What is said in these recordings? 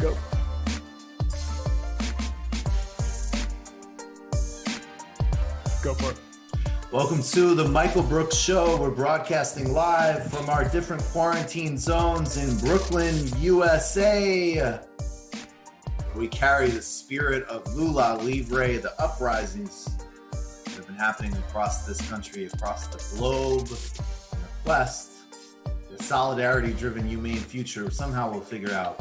go. Go for it. Welcome to the Michael Brooks Show. We're broadcasting live from our different quarantine zones in Brooklyn, USA. We carry the spirit of Lula Livre, the uprisings that have been happening across this country, across the globe, in the quest for a solidarity-driven, humane future. Somehow we'll figure out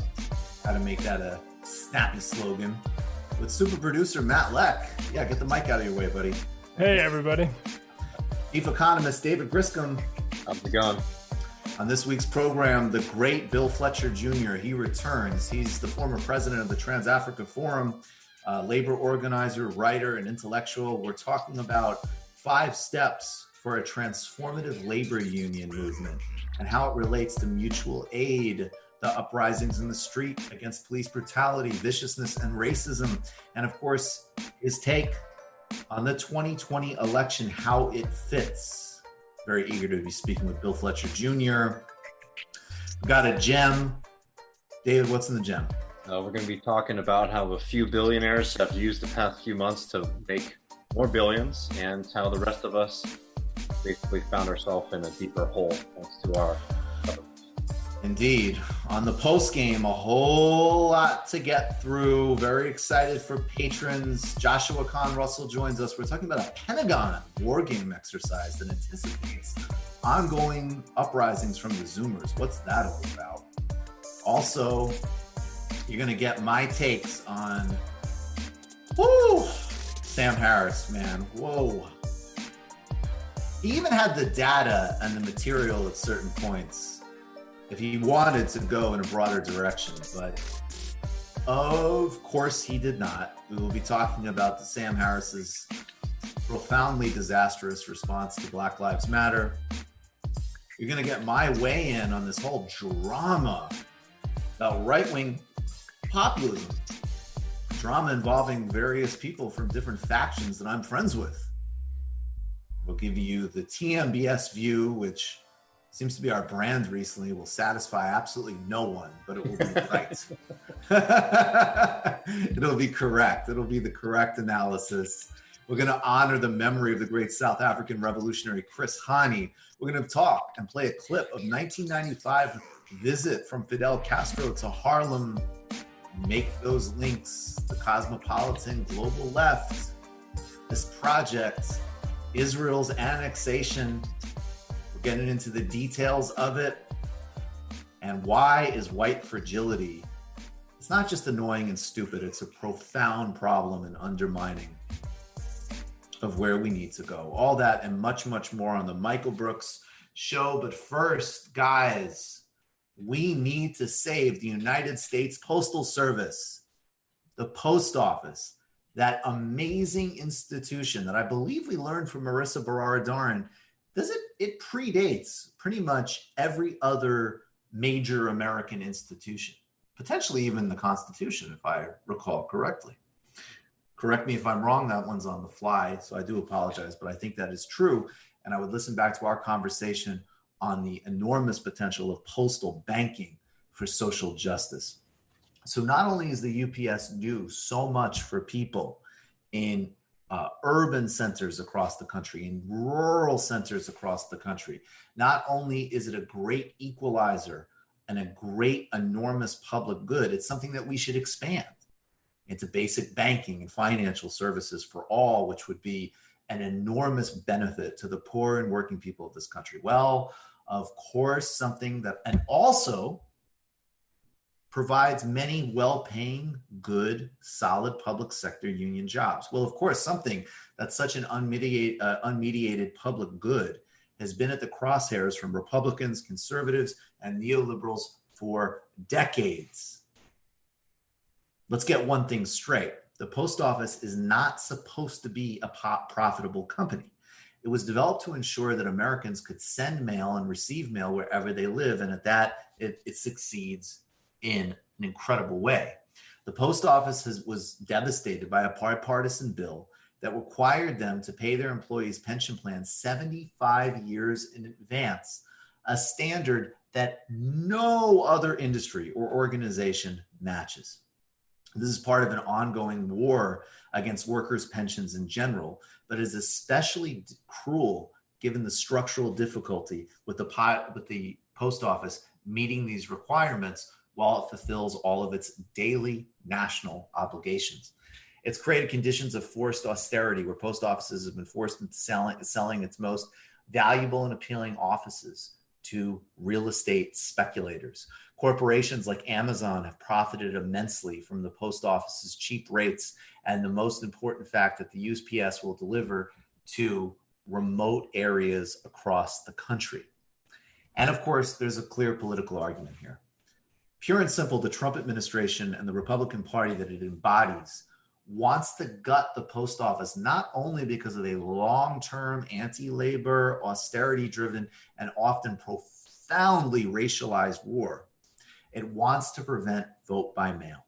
how to make that a snappy slogan. With super producer Matt Leck. Yeah, get the mic out of your way, buddy. Hey, everybody. Chief economist David Griscom. How's it going? On this week's program, the great Bill Fletcher Jr., he returns. He's the former president of the Trans-Africa Forum, labor organizer, writer, and intellectual. We're talking about 5 steps for a transformative labor union movement and how it relates to mutual aid, the uprisings in the street against police brutality, viciousness, and racism. And of course, his take on the 2020 election, how it fits. Very eager to be speaking with Bill Fletcher Jr. We've got a gem. David, what's in the gem? We're going to be talking about how a few billionaires have used the past few months to make more billions and how the rest of us basically found ourselves in a deeper hole thanks to our government. Indeed. On the post game, a whole lot to get through. Very excited for patrons. Joshua Kahn Russell joins us. We're talking about a Pentagon war game exercise that anticipates ongoing uprisings from the Zoomers. What's that all about? Also, you're going to get my takes on Sam Harris, man. Whoa. He even had the data and the material at certain points if he wanted to go in a broader direction, but of course he did not. We will be talking about Sam Harris's profoundly disastrous response to Black Lives Matter. You're going to get my weigh in on this whole drama about right-wing populism, drama involving various people from different factions that I'm friends with. We'll give you the TMBS view, which seems to be our brand recently. Will satisfy absolutely no one, but it will be right. It'll be correct. It'll be the correct analysis. We're going to honor the memory of the great South African revolutionary Chris Hani. We're going to talk and play a clip of 1995 visit from Fidel Castro to Harlem. Make those links. The cosmopolitan global left. This project, Israel's annexation. Getting into the details of it. And why is white fragility? It's not just annoying and stupid, it's a profound problem and undermining of where we need to go. All that and much, much more on the Michael Brooks Show. But first, guys, we need to save the United States Postal Service, the post office, that amazing institution that I believe we learned from Marissa Barara-Darin. It predates pretty much every other major American institution, potentially even the Constitution, if I recall correctly. Correct me if I'm wrong, that one's on the fly, so I do apologize, but I think that is true. And I would listen back to our conversation on the enormous potential of postal banking for social justice. So not only is the UPS do so much for people in urban centers across the country, in rural centers across the country. Not only is it a great equalizer and a great, enormous public good, it's something that we should expand into basic banking and financial services for all, which would be an enormous benefit to the poor and working people of this country. Well, of course, something that, and also provides many well-paying, good, solid public sector union jobs. Well, of course, something that's such an unmediated public good has been at the crosshairs from Republicans, conservatives, and neoliberals for decades. Let's get one thing straight. The post office is not supposed to be a profitable company. It was developed to ensure that Americans could send mail and receive mail wherever they live, and at that, it succeeds in an incredible way. The post office was devastated by a bipartisan bill that required them to pay their employees' pension plans 75 years in advance, a standard that no other industry or organization matches. This is part of an ongoing war against workers' pensions in general, but is especially cruel given the structural difficulty with the post office meeting these requirements while it fulfills all of its daily national obligations. It's created conditions of forced austerity where post offices have been forced into selling its most valuable and appealing offices to real estate speculators. Corporations like Amazon have profited immensely from the post office's cheap rates and the most important fact that the USPS will deliver to remote areas across the country. And of course, there's a clear political argument here. Pure and simple, the Trump administration and the Republican Party that it embodies wants to gut the post office, not only because of a long-term anti-labor, austerity-driven, and often profoundly racialized war. It wants to prevent vote by mail.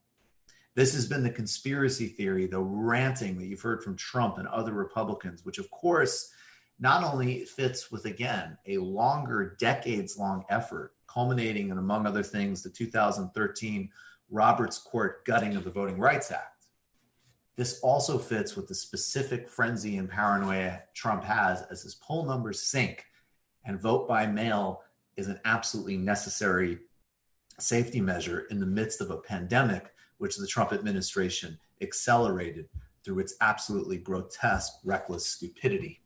This has been the conspiracy theory, the ranting that you've heard from Trump and other Republicans, which of course not only fits with, again, a longer, decades-long effort, culminating in, among other things, the 2013 Roberts Court gutting of the Voting Rights Act. This also fits with the specific frenzy and paranoia Trump has as his poll numbers sink, and vote by mail is an absolutely necessary safety measure in the midst of a pandemic, which the Trump administration accelerated through its absolutely grotesque, reckless stupidity.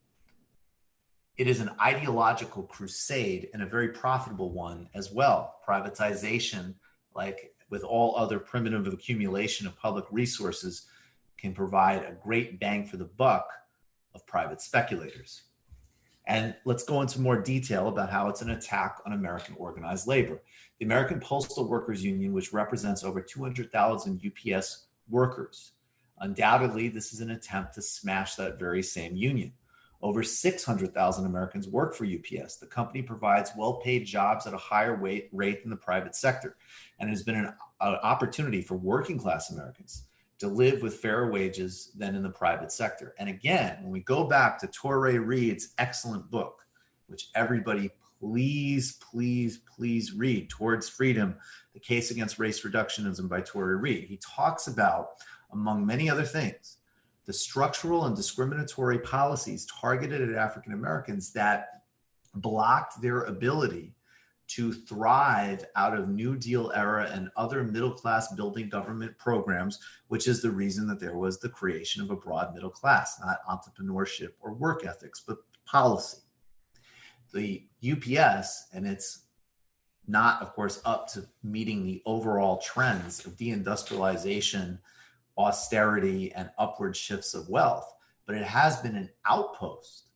It is an ideological crusade and a very profitable one as well. Privatization, like with all other primitive accumulation of public resources, can provide a great bang for the buck of private speculators. And let's go into more detail about how it's an attack on American organized labor. The American Postal Workers Union, which represents over 200,000 UPS workers, undoubtedly this is an attempt to smash that very same union. Over 600,000 Americans work for UPS. The company provides well-paid jobs at a higher rate than the private sector, and it has been an opportunity for working class Americans to live with fairer wages than in the private sector. And again, when we go back to Touré Reed's excellent book, which everybody please read, Towards Freedom, The Case Against Race Reductionism by Touré Reed. He talks about, among many other things, the structural and discriminatory policies targeted at African Americans that blocked their ability to thrive out of New Deal era and other middle-class building government programs, which is the reason that there was the creation of a broad middle class, not entrepreneurship or work ethics, but policy. The UPS, and it's not, of course, up to meeting the overall trends of deindustrialization, austerity, and upward shifts of wealth, but it has been an outpost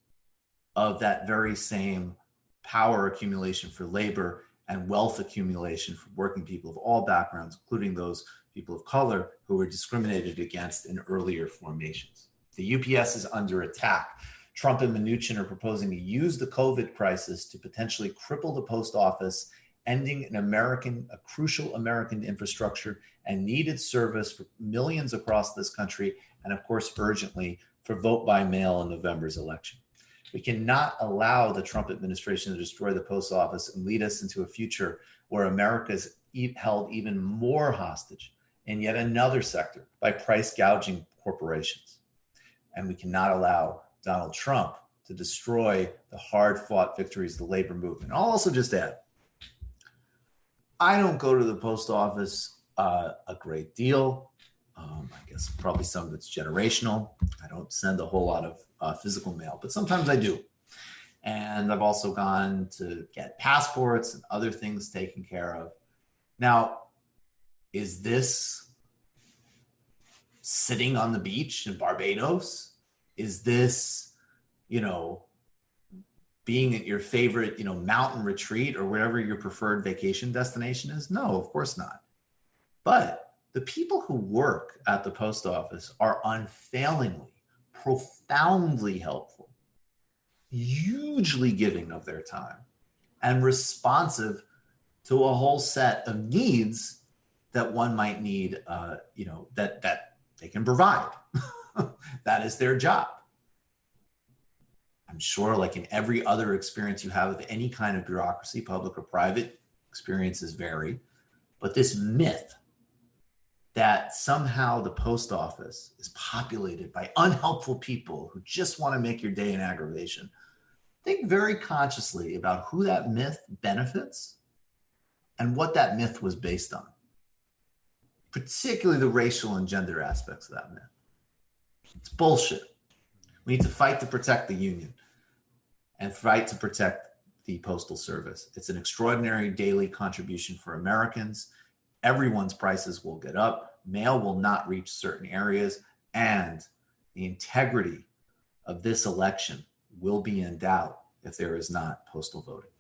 of that very same power accumulation for labor and wealth accumulation for working people of all backgrounds, including those people of color who were discriminated against in earlier formations. The UPS is under attack. Trump and Mnuchin are proposing to use the COVID crisis to potentially cripple the post office, ending a crucial American infrastructure and needed service for millions across this country, and of course, urgently for vote by mail in November's election. We cannot allow the Trump administration to destroy the post office and lead us into a future where America is held even more hostage in yet another sector by price gouging corporations. And we cannot allow Donald Trump to destroy the hard-fought victories of the labor movement. I'll also just add, I don't go to the post office a great deal. I guess probably some of it's generational. I don't send a whole lot of physical mail, but sometimes I do. And I've also gone to get passports and other things taken care of. Now, is this sitting on the beach in Barbados? Is this, being at your favorite, mountain retreat or whatever your preferred vacation destination is? No, of course not. But the people who work at the post office are unfailingly, profoundly helpful, hugely giving of their time, and responsive to a whole set of needs that one might need, that they can provide. That is their job. I'm sure, like in every other experience you have of any kind of bureaucracy, public or private, experiences vary, but this myth that somehow the post office is populated by unhelpful people who just want to make your day an aggravation. Think very consciously about who that myth benefits and what that myth was based on, particularly the racial and gender aspects of that myth. It's bullshit. We need to fight to protect the union and fight to protect the Postal Service. It's an extraordinary daily contribution for Americans. Everyone's prices will get up. Mail will not reach certain areas, and the integrity of this election will be in doubt if there is not postal voting.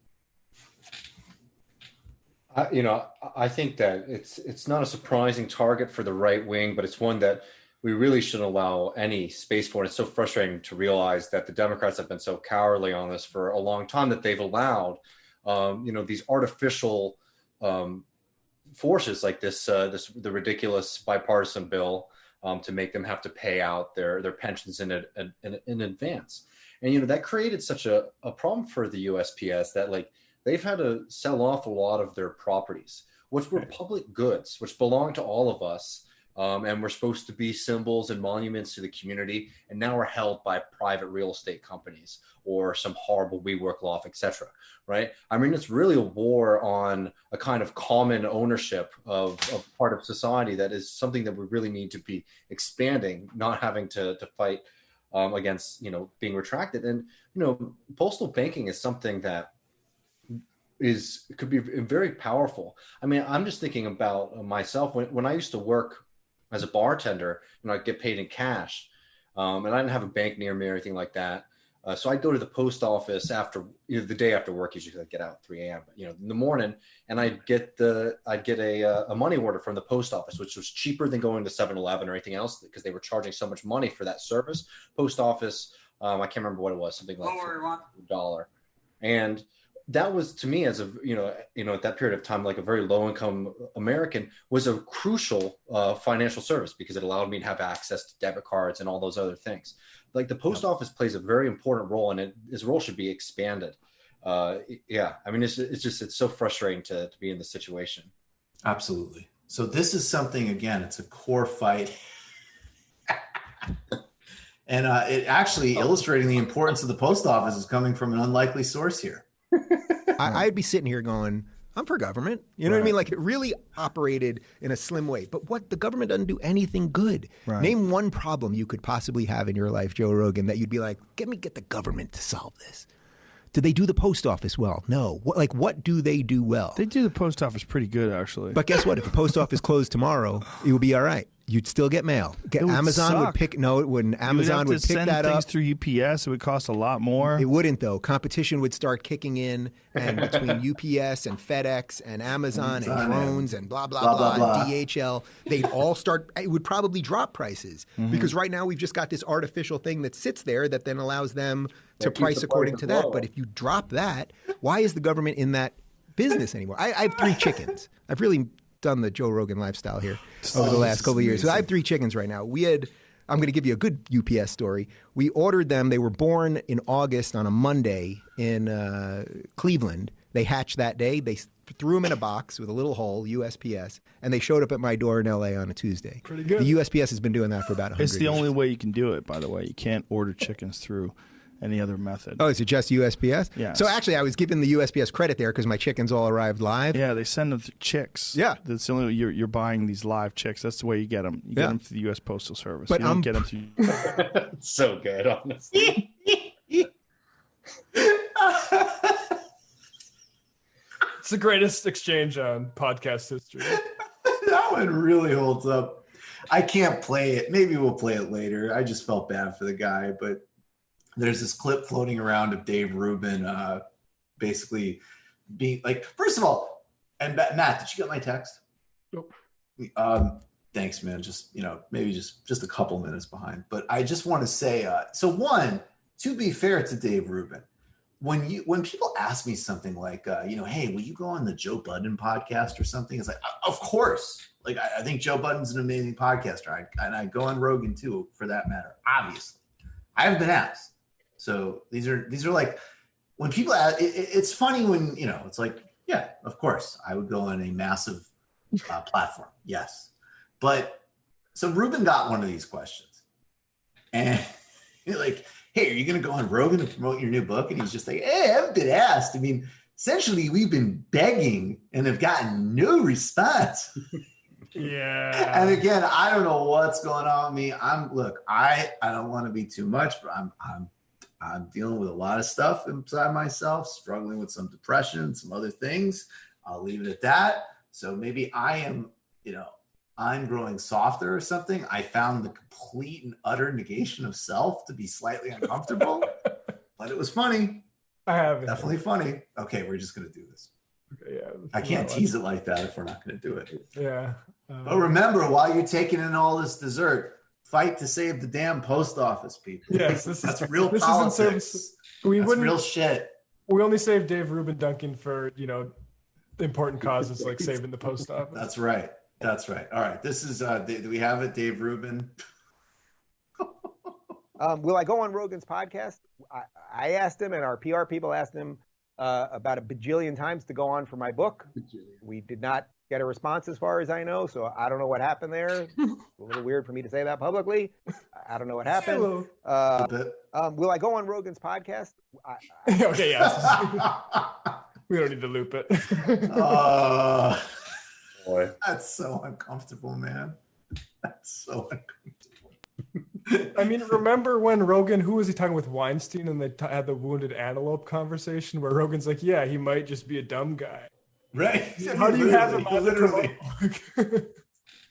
I think that it's not a surprising target for the right wing, but it's one that we really shouldn't allow any space for. And it's so frustrating to realize that the Democrats have been so cowardly on this for a long time that they've allowed, these artificial forces like the ridiculous bipartisan bill to make them have to pay out their pensions in advance. And, that created such a problem for the USPS that they've had to sell off a lot of their properties, which were public goods, which belong to all of us. And we're supposed to be symbols and monuments to the community, and now we're held by private real estate companies or some horrible WeWork loft, etc. Right? I mean, it's really a war on a kind of common ownership of part of society that is something that we really need to be expanding, not having to fight against, being retracted. And, postal banking is something that could be very powerful. I mean, I'm just thinking about myself when I used to work as a bartender, I'd get paid in cash, and I didn't have a bank near me or anything like that. So I'd go to the post office after the day after work. Usually I'd get out at 3 a.m. But in the morning, and I'd get a money order from the post office, which was cheaper than going to 7-Eleven or anything else because they were charging so much money for that service. Post office, I can't remember what it was, something like $1. And that was, to me, as a at that period of time, like a very low income American, was a crucial financial service because it allowed me to have access to debit cards and all those other things. Like the post office plays a very important role, and its role should be expanded. I mean, it's so frustrating to be in this situation. Absolutely. So this is something, again, it's a core fight. And it actually illustrating the importance of the post office is coming from an unlikely source here. I'd be sitting here going, I'm for government. You know what I mean? Like it really operated in a slim way. But the government doesn't do anything good. Right. Name one problem you could possibly have in your life, Joe Rogan, that you'd be like, get the government to solve this. Do they do the post office well? No. What do they do well? They do the post office pretty good, actually. But guess what? If the post office closed tomorrow, it would be all right. You'd still get mail. Amazon would pick. No, it wouldn't. Amazon would pick that up. You would have to send things through UPS. It would cost a lot more. It wouldn't, though. Competition would start kicking in, and between UPS and FedEx and Amazon and drones and blah, blah, blah, and DHL, they'd all start. It would probably drop prices because right now we've just got this artificial thing that sits there that then allows them to price according to that. But if you drop that, why is the government in that business anymore? I have 3 chickens. I've really done the Joe Rogan lifestyle here over the last couple of years. So I have 3 chickens right now. I'm going to give you a good UPS story. We ordered them. They were born in August on a Monday in Cleveland. They hatched that day. They threw them in a box with a little hole, USPS, and they showed up at my door in LA on a Tuesday. Pretty good. The USPS has been doing that for about 100 years. It's the only way you can do it, by the way. You can't order chickens through any other method. Oh, is it just USPS? Yeah. So actually, I was giving the USPS credit there because my chickens all arrived live. Yeah, they send them through chicks. Yeah. That's the only way you're buying these live chicks. That's the way you get them. You get them through the U.S. Postal Service. But you don't get them through. It's so good, honestly. It's the greatest exchange on podcast history. That one really holds up. I can't play it. Maybe we'll play it later. I just felt bad for the guy, but there's this clip floating around of Dave Rubin basically being like, first of all, and Matt, did you get my text? Nope. Thanks, man. Just, maybe just a couple minutes behind. But I just want to say, so one, to be fair to Dave Rubin, when people ask me something like, hey, will you go on the Joe Budden podcast or something? It's like, of course. Like, I think Joe Budden's an amazing podcaster. And I go on Rogan too, for that matter, obviously. I haven't been asked. So these are like, when people ask, it's funny when, it's like, Yeah, of course. I would go on a massive platform. Yes. But so Ruben got one of these questions. And you're like, hey, are you going to go on Rogan to promote your new book? And he's just like, hey, I haven't been asked. I mean, essentially, we've been begging and have gotten no response. Yeah. And again, I don't know what's going on with me. I don't want to be too much, but I'm dealing with a lot of stuff inside myself, struggling with some depression, some other things. I'll leave it at that. So maybe I'm growing softer or something. I found the complete and utter negation of self to be slightly uncomfortable, but it was funny. I have Definitely funny. Okay, we're just going to do this. Okay, yeah. I can't tease it like that if we're not going to do it. Yeah. But remember, while you're taking in all this dessert, fight to save the damn post office, people. Yes, that's real this politics. Is in service. That's real shit. We only save Dave Rubin Duncan for important causes like saving the post office. That's right. All right. This is do we have it, Dave Rubin? Will I go on Rogan's podcast? I asked him, and our PR people asked him about a bajillion times to go on for my book. We did not get a response as far as I know, so I don't know what happened there. It's a little weird for me to say that publicly. I don't know what happened. Will I go on Rogan's podcast? Okay, yes. We don't need to loop it. Boy. That's so uncomfortable, man. That's so uncomfortable. I mean, remember when Rogan, who was he talking with, Weinstein, and they had the wounded antelope conversation where Rogan's like, yeah, he might just be a dumb guy. Right. How do you have him on literally?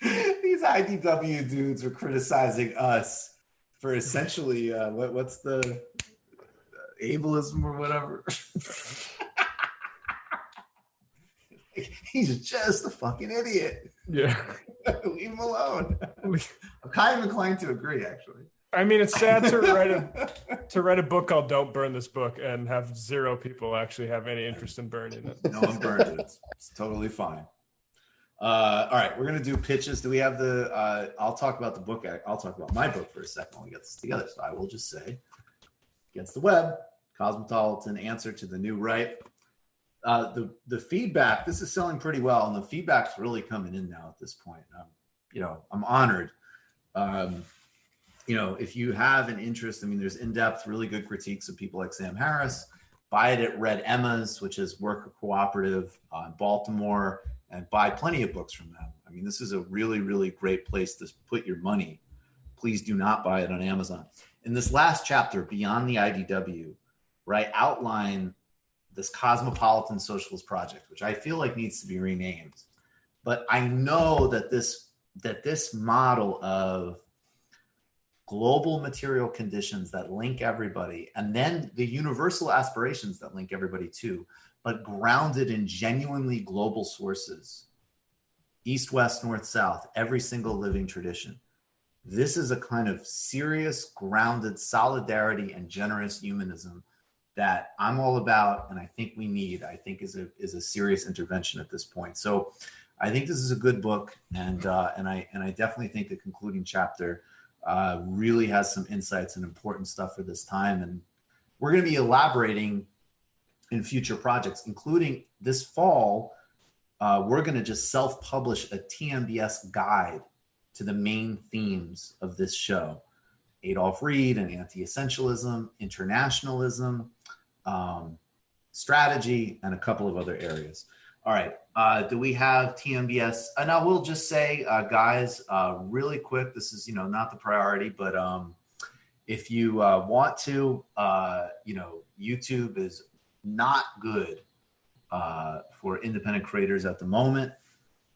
These IDW dudes are criticizing us for essentially what's the ableism or whatever. He's just a fucking idiot. Yeah. Leave him alone. I'm kind of inclined to agree, actually. I mean, it's sad to write a book called "Don't Burn This Book" and have zero people actually have any interest in burning it. No one burned it. It's totally fine. All right, we're gonna do pitches. Do we have the? I'll talk about the book. I'll talk about my book for a second when we get this together. So I will just say, Against the Web, Cosmopolitan Answer to the New Right. The feedback. This is selling pretty well, and the feedback's really coming in now at this point. I'm honored. If you have an interest, I mean, there's in-depth, really good critiques of people like Sam Harris. Buy it at Red Emma's, which is worker cooperative in Baltimore, and buy plenty of books from them. I mean, this is a really, really great place to put your money. Please do not buy it on Amazon. In this last chapter, Beyond the IDW, right, outline this Cosmopolitan Socialist Project, which I feel like needs to be renamed. But I know that this model of global material conditions that link everybody, and then the universal aspirations that link everybody too, but grounded in genuinely global sources, east, west, north, south, every single living tradition. This is a kind of serious, grounded solidarity and generous humanism that I'm all about, and I think we need. I think is a serious intervention at this point. So I think this is a good book, and I definitely think the concluding chapter really has some insights and important stuff for this time. And we're going to be elaborating in future projects, including this fall. We're going to just self-publish a TMBS guide to the main themes of this show: Adolf Reed and anti-essentialism, internationalism, strategy, and a couple of other areas. All right. Do we have TMBS? And I will just say, guys, really quick, this is, not the priority, but if you want to, YouTube is not good for independent creators at the moment.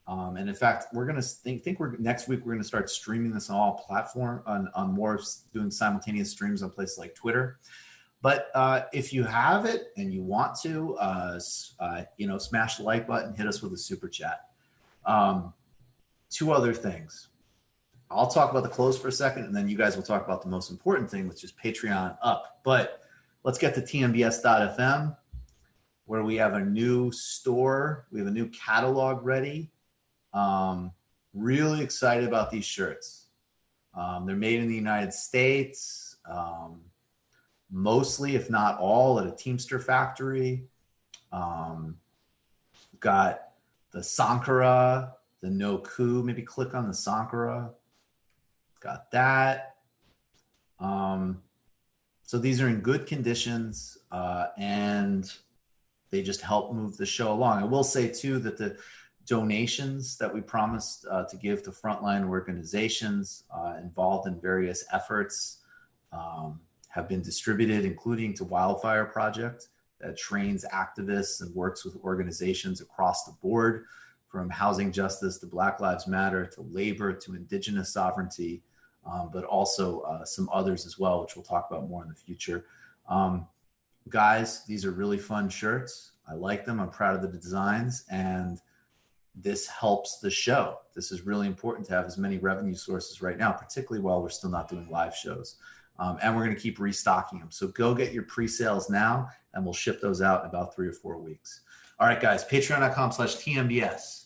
And in fact, we're going to next week, we're going to start streaming this on all platforms, on more doing simultaneous streams on places like Twitter. But if you have it and you want to, smash the like button, hit us with a super chat. Two other things. I'll talk about the close for a second, and then you guys will talk about the most important thing, which is Patreon up. But let's get to tmbs.fm, where we have a new store. We have a new catalog ready. Really excited about these shirts. They're made in the United States. Mostly, if not all, at a Teamster factory. We've got the Sankara, the no coup. Maybe click on the Sankara. Got that. So these are in good conditions, and they just help move the show along. I will say too that the donations that we promised to give to frontline organizations involved in various efforts have been distributed, including to Wildfire Project that trains activists and works with organizations across the board, from housing justice to Black Lives Matter to labor to indigenous sovereignty, but also some others as well, which we'll talk about more in the future. Guys, these are really fun shirts. I like them. I'm proud of the designs, and this helps the show. This is really important to have as many revenue sources right now, particularly while we're still not doing live shows. And we're going to keep restocking them. So go get your pre-sales now, and we'll ship those out in about 3 or 4 weeks. All right, guys, patreon.com/TMBS.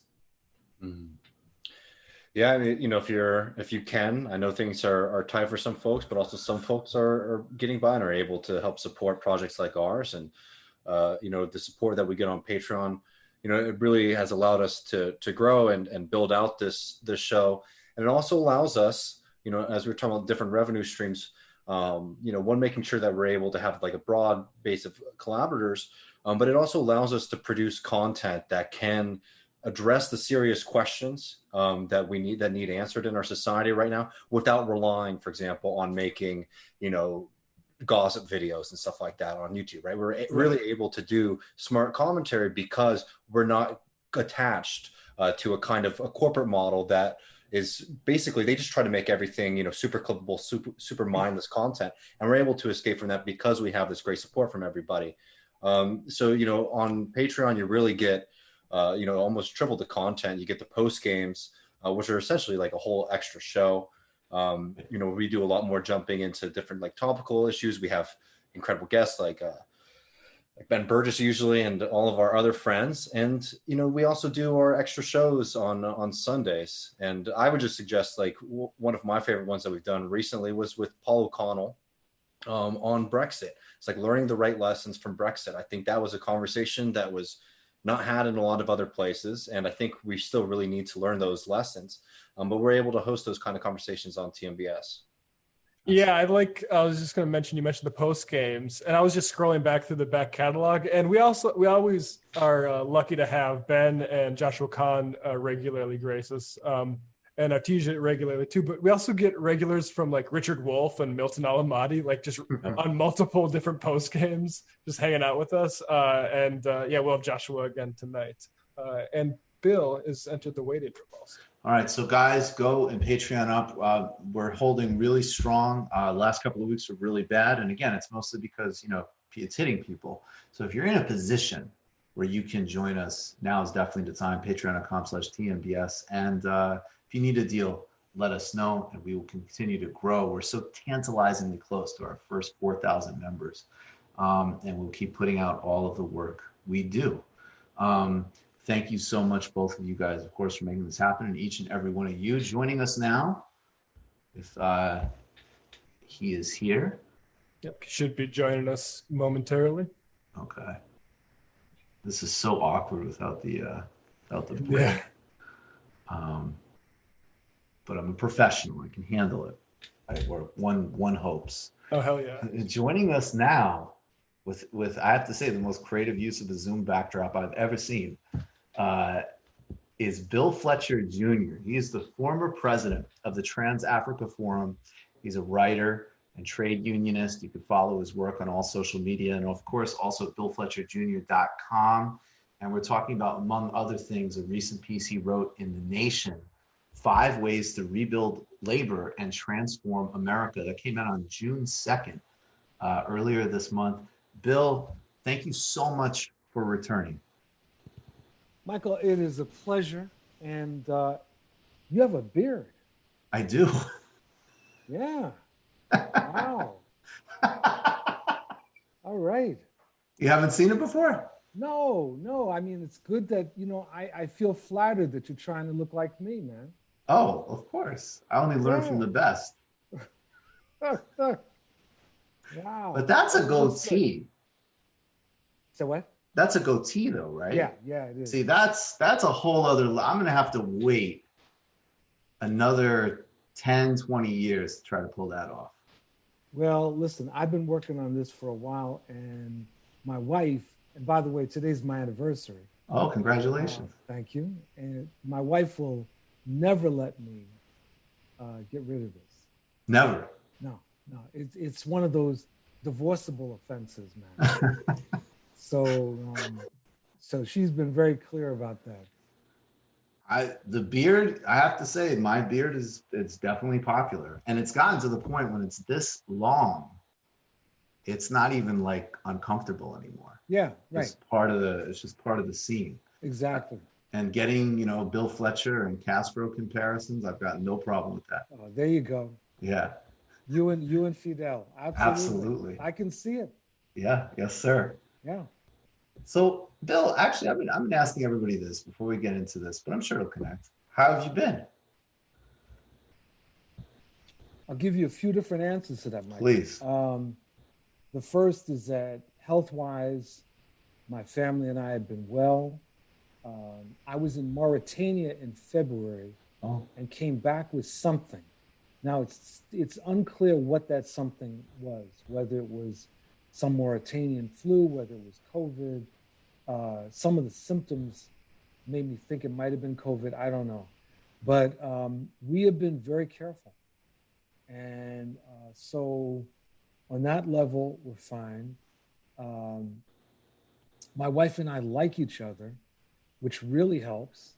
Yeah, I mean, you know, if you can, I know things are tight for some folks, but also some folks are getting by and are able to help support projects like ours. And, you know, the support that we get on Patreon, you know, it really has allowed us to grow and build out this show. And it also allows us, you know, as we're talking about different revenue streams, you know, one, making sure that we're able to have like a broad base of collaborators, but it also allows us to produce content that can address the serious questions that need answered in our society right now, without relying, for example, on making, you know, gossip videos and stuff like that on YouTube, right? We're really able to do smart commentary because we're not attached to a kind of a corporate model that is basically, they just try to make everything, you know, super clippable, super mindless content. And we're able to escape from that because we have this great support from everybody. So, you know, on Patreon, you really get, you know, almost triple the content. You get the post games, which are essentially like a whole extra show. You know, we do a lot more jumping into different like topical issues. We have incredible guests like Ben Burgess usually, and all of our other friends. And, you know, we also do our extra shows on Sundays. And I would just suggest, like, one of my favorite ones that we've done recently was with Paul O'Connell on Brexit. It's like learning the right lessons from Brexit. I think that was a conversation that was not had in a lot of other places. And I think we still really need to learn those lessons. But we're able to host those kind of conversations on TMBS. Yeah, I was just going to mention, you mentioned the post games, and I was just scrolling back through the back catalog, and we always are lucky to have Ben and Joshua Kahn regularly grace us, and Artesia regularly too. But we also get regulars from like Richard Wolff and Milton Alamati, like just on multiple different post games, just hanging out with us. Yeah, we'll have Joshua again tonight, and Bill is entered the waiting room also. All right, so guys, go and Patreon up. We're holding really strong. Last couple of weeks were really bad. And again, it's mostly because, you know, it's hitting people. So if you're in a position where you can join us, now is definitely the time. Patreon.com/TMBS. And if you need a deal, let us know, and we will continue to grow. We're so tantalizingly close to our first 4,000 members. And we'll keep putting out all of the work we do. Thank you so much, both of you guys, of course, for making this happen, and each and every one of you joining us now. If he is here. Yep, he should be joining us momentarily. Okay. This is so awkward without the break. Yeah. But I'm a professional. I can handle it. One hopes. Oh, hell yeah. Joining us now with I have to say, the most creative use of a Zoom backdrop I've ever seen. Is Bill Fletcher Jr. He is the former president of the Trans-Africa Forum. He's a writer and trade unionist. You can follow his work on all social media, and of course also at BillFletcherJr.com. And we're talking about, among other things, a recent piece he wrote in The Nation, 5 Ways to Rebuild Labor and Transform America. That came out on June 2nd, earlier this month. Bill, thank you so much for returning. Michael, it is a pleasure, and you have a beard. I do. Yeah. Wow. All right. You haven't seen it before? No. I mean, it's good that, you know, I feel flattered that you're trying to look like me, man. Oh, of course. I only learn from the best. Wow. But that's a goatee. So what? That's a goatee though, right? Yeah, it is. See, that's a whole other. I'm gonna have to wait another 10, 20 years to try to pull that off. Well, listen, I've been working on this for a while, and my wife, and by the way, today's my anniversary. Oh, congratulations. Thank you. And my wife will never let me get rid of this. Never. No. It's one of those divorceable offenses, man. So she's been very clear about that. The beard, I have to say, my beard it's definitely popular, and it's gotten to the point when it's this long, it's not even like uncomfortable anymore. Yeah, right. It's just part of the scene. Exactly. And getting, Bill Fletcher and Castro comparisons, I've got no problem with that. Oh, there you go. Yeah. You and Fidel. Absolutely. I can see it. Yeah. Yes, sir. Yeah. So, Bill, actually, I've been asking everybody this before we get into this, but I'm sure it'll connect. How have you been? I'll give you a few different answers to that, Mike. Please. The first is that health-wise, my family and I have been well. I was in Mauritania in February and came back with something. Now, it's unclear what that something was, whether it was some Mauritanian flu, whether it was COVID. Some of the symptoms made me think it might have been COVID. I don't know. But we have been very careful. And so on that level, we're fine. My wife and I like each other, which really helps.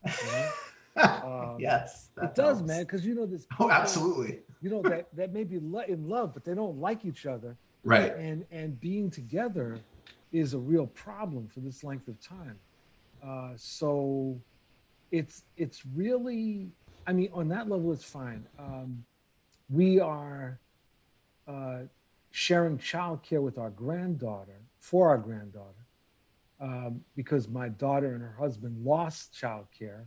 Yes, it does, helps. Man, because this. People, absolutely. That may be in love, but they don't like each other. Right. And being together is a real problem for this length of time. So it's really, on that level, it's fine. We are sharing childcare with our granddaughter, because my daughter and her husband lost childcare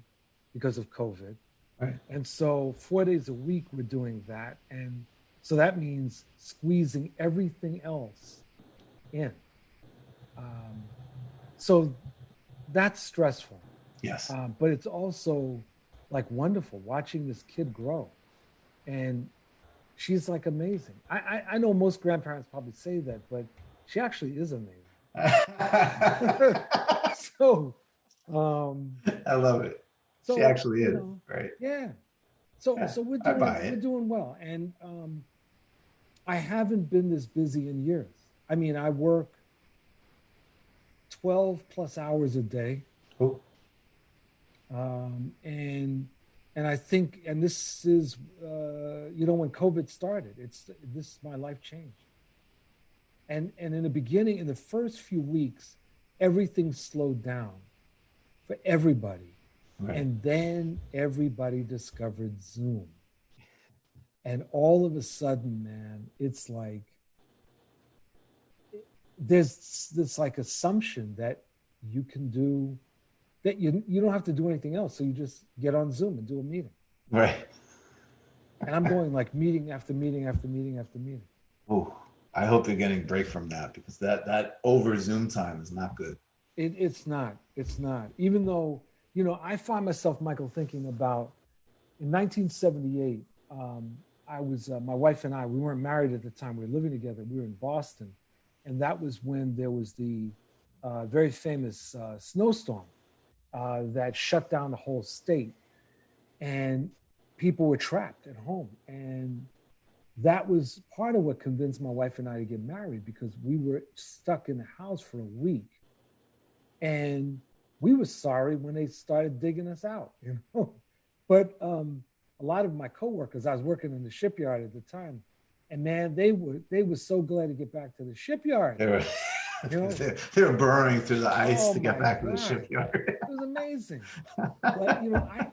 because of COVID. Right. And so 4 days a week we're doing that. And so that means squeezing everything else in. So that's stressful. Yes. But it's also like wonderful watching this kid grow. And she's like amazing. I know most grandparents probably say that, but she actually is amazing. So I love it. She actually is, right? Yeah. So we're doing well. And I haven't been this busy in years. I work 12 plus hours a day. Oh. And I think, and this is, when COVID started, my life changed. And in the beginning, in the first few weeks, everything slowed down for everybody. Right. And then everybody discovered Zoom. And all of a sudden, man, it's like, there's this like assumption that you can do, that you don't have to do anything else. So you just get on Zoom and do a meeting. Right. And I'm going like meeting after meeting after meeting after meeting. Oh, I hope you're getting a break from that, because that over Zoom time is not good. It's not. Even though, I find myself, Michael, thinking about in 1978, I was, my wife and I, we weren't married at the time. We were living together. We were in Boston. And that was when there was the very famous snowstorm that shut down the whole state. And people were trapped at home. And that was part of what convinced my wife and I to get married, because we were stuck in the house for a week. And we were sorry when they started digging us out, But a lot of my coworkers, I was working in the shipyard at the time, and man, they were so glad to get back to the shipyard. They were burrowing through the ice to get back to the shipyard. It was amazing. But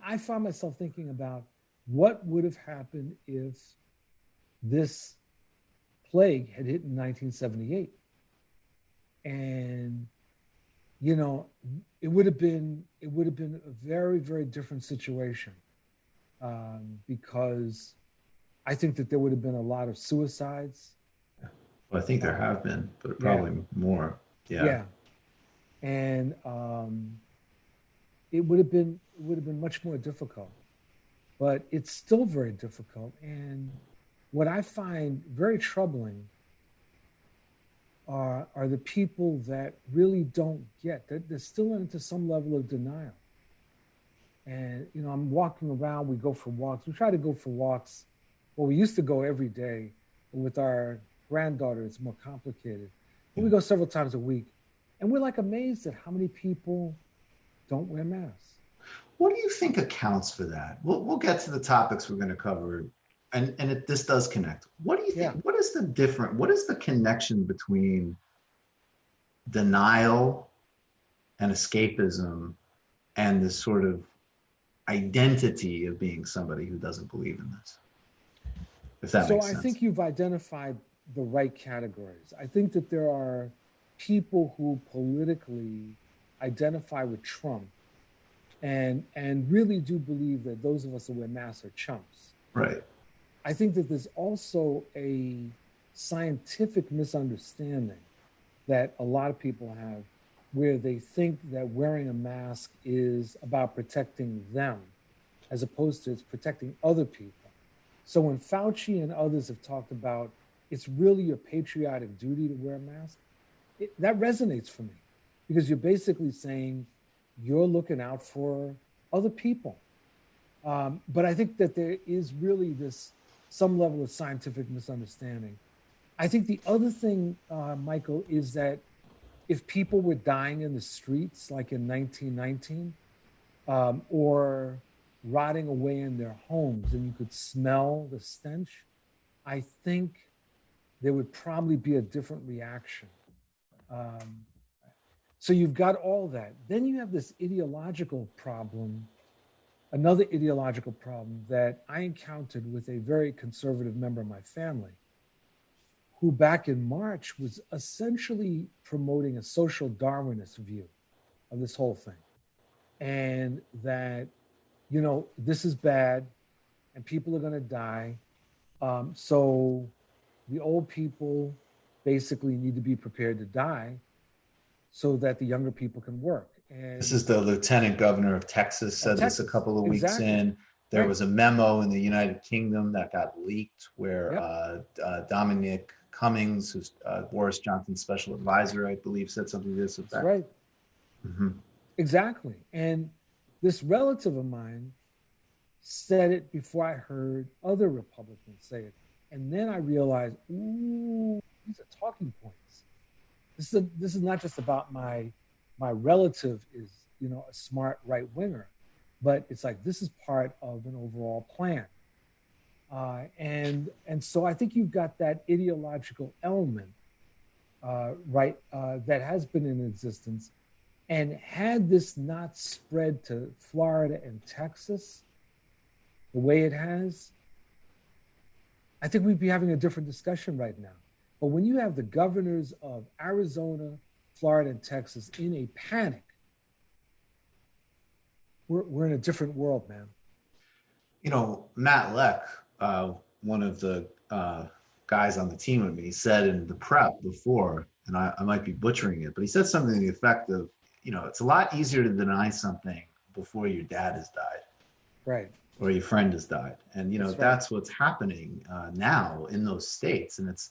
I found myself thinking about what would have happened if this plague had hit in 1978, and it would have been a very, very different situation, because I think that there would have been a lot of suicides. Well, I think there have been, but probably more. Yeah. and it would have been much more difficult. But it's still very difficult. And what I find very troubling are the people that really don't get that they're still into some level of denial. And I'm walking around. We go for walks. We try to go for walks. Well, we used to go every day. But with our granddaughter, it's more complicated. But we go several times a week, and we're like amazed at how many people don't wear masks. What do you think accounts for that? We'll get to the topics we're going to cover, and this does connect. What do you think? Yeah. What is the connection between denial and escapism and this sort of identity of being somebody who doesn't believe in this? If that makes sense. So I think you've identified the right categories. I think that there are people who politically identify with Trump and really do believe that those of us who wear masks are chumps. Right. I think that there's also a scientific misunderstanding that a lot of people have, where they think that wearing a mask is about protecting them as opposed to it's protecting other people. So when Fauci and others have talked about it's really your patriotic duty to wear a mask, that resonates for me, because you're basically saying you're looking out for other people. But I think that there is really some level of scientific misunderstanding. I think the other thing, Michael, is that if people were dying in the streets like in 1919, or rotting away in their homes and you could smell the stench, I think there would probably be a different reaction. So you've got all that. Then you have this ideological problem, another ideological problem that I encountered with a very conservative member of my family, who back in March was essentially promoting a social Darwinist view of this whole thing. And that, this is bad and people are going to die. So the old people basically need to be prepared to die so that the younger people can work. And this is the lieutenant governor of Texas said this a couple of weeks in. There was a memo in the United Kingdom that got leaked where Dominic Cummings, who's Boris Johnson's special advisor, I believe, said something to this effect. That's right. Mm-hmm. Exactly. And this relative of mine said it before I heard other Republicans say it. And then I realized, ooh, these are talking points. This is not just about my relative is, a smart right winger, but it's like this is part of an overall plan. And so I think you've got that ideological element, that has been in existence. And had this not spread to Florida and Texas the way it has, I think we'd be having a different discussion right now. But when you have the governors of Arizona, Florida, and Texas in a panic, we're in a different world, man. Matt Leck, one of the guys on the team with me, said in the prep before, and I might be butchering it, but he said something to the effect of, it's a lot easier to deny something before your dad has died. Right. Or your friend has died. And, that's what's happening now in those states. And it's,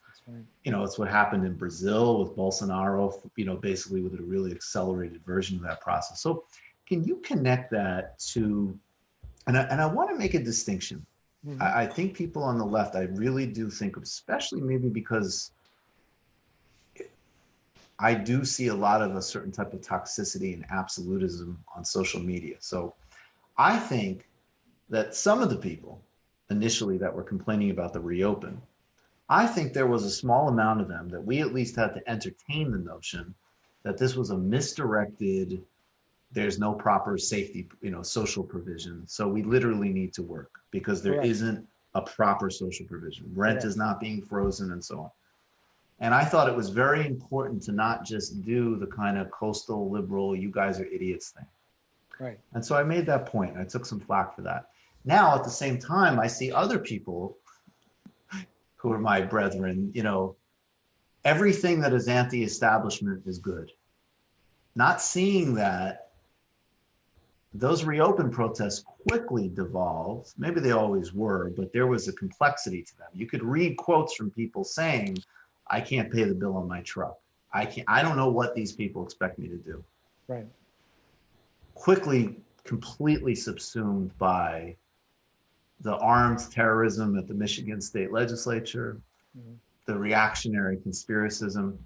it's what happened in Brazil with Bolsonaro, basically with a really accelerated version of that process. So can you connect that to, and I want to make a distinction. Mm-hmm. I think people on the left, I really do think, especially maybe because I do see a lot of a certain type of toxicity and absolutism on social media. So I think that some of the people initially that were complaining about the reopen, I think there was a small amount of them that we at least had to entertain the notion that this was a misdirected, there's no proper safety, social provision. So we literally need to work because there isn't a proper social provision. Rent is not being frozen and so on. And I thought it was very important to not just do the kind of coastal liberal, you guys are idiots thing. Right. And so I made that point. I took some flack for that. Now, at the same time, I see other people who are my brethren, everything that is anti-establishment is good. not seeing that, those reopen protests quickly devolved. Maybe they always were, but there was a complexity to them. You could read quotes from people saying, I can't pay the bill on my truck. I don't know what these people expect me to do. Right. Quickly, completely subsumed by the armed terrorism at the Michigan State Legislature, the reactionary conspiracism,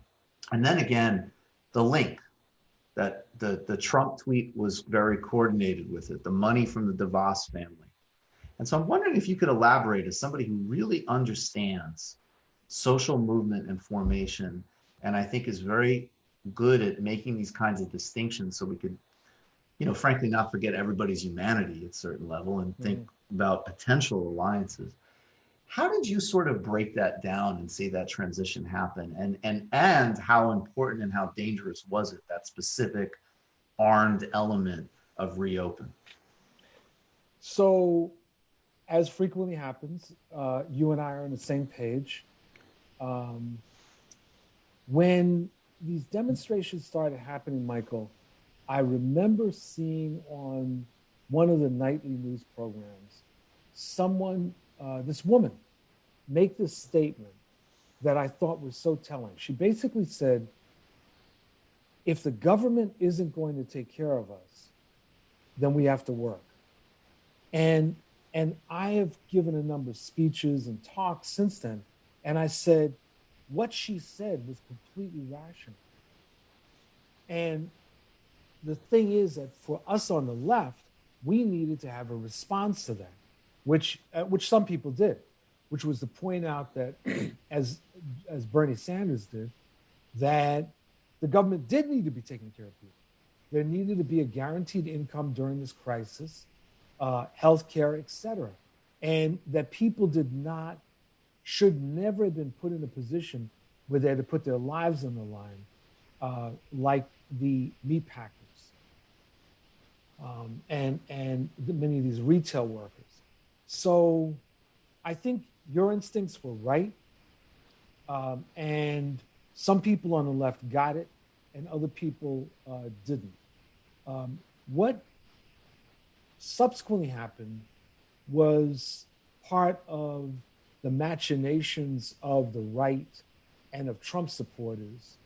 and then again, the link that the Trump tweet was very coordinated with it, the money from the DeVos family. And so I'm wondering if you could elaborate, as somebody who really understands social movement and formation, and I think is very good at making these kinds of distinctions so we could, frankly, not forget everybody's humanity at a certain level and think about potential alliances. How did you sort of break that down and see that transition happen? And how important and how dangerous was it, that specific armed element of reopen? So, as frequently happens, you and I are on the same page. When these demonstrations started happening, Michael, I remember seeing on one of the nightly news programs, this woman, make this statement that I thought was so telling. She basically said, if the government isn't going to take care of us, then we have to work. And I have given a number of speeches and talks since then, and I said, what she said was completely rational. And the thing is that for us on the left, we needed to have a response to that, which some people did, which was to point out that, as Bernie Sanders did, that the government did need to be taking care of people. There needed to be a guaranteed income during this crisis, health care, et cetera, and that people should never have been put in a position where they had to put their lives on the line, like the meat packers and many of these retail workers. So I think your instincts were right. And some people on the left got it and other people didn't. What subsequently happened was part of the machinations of the right and of Trump supporters,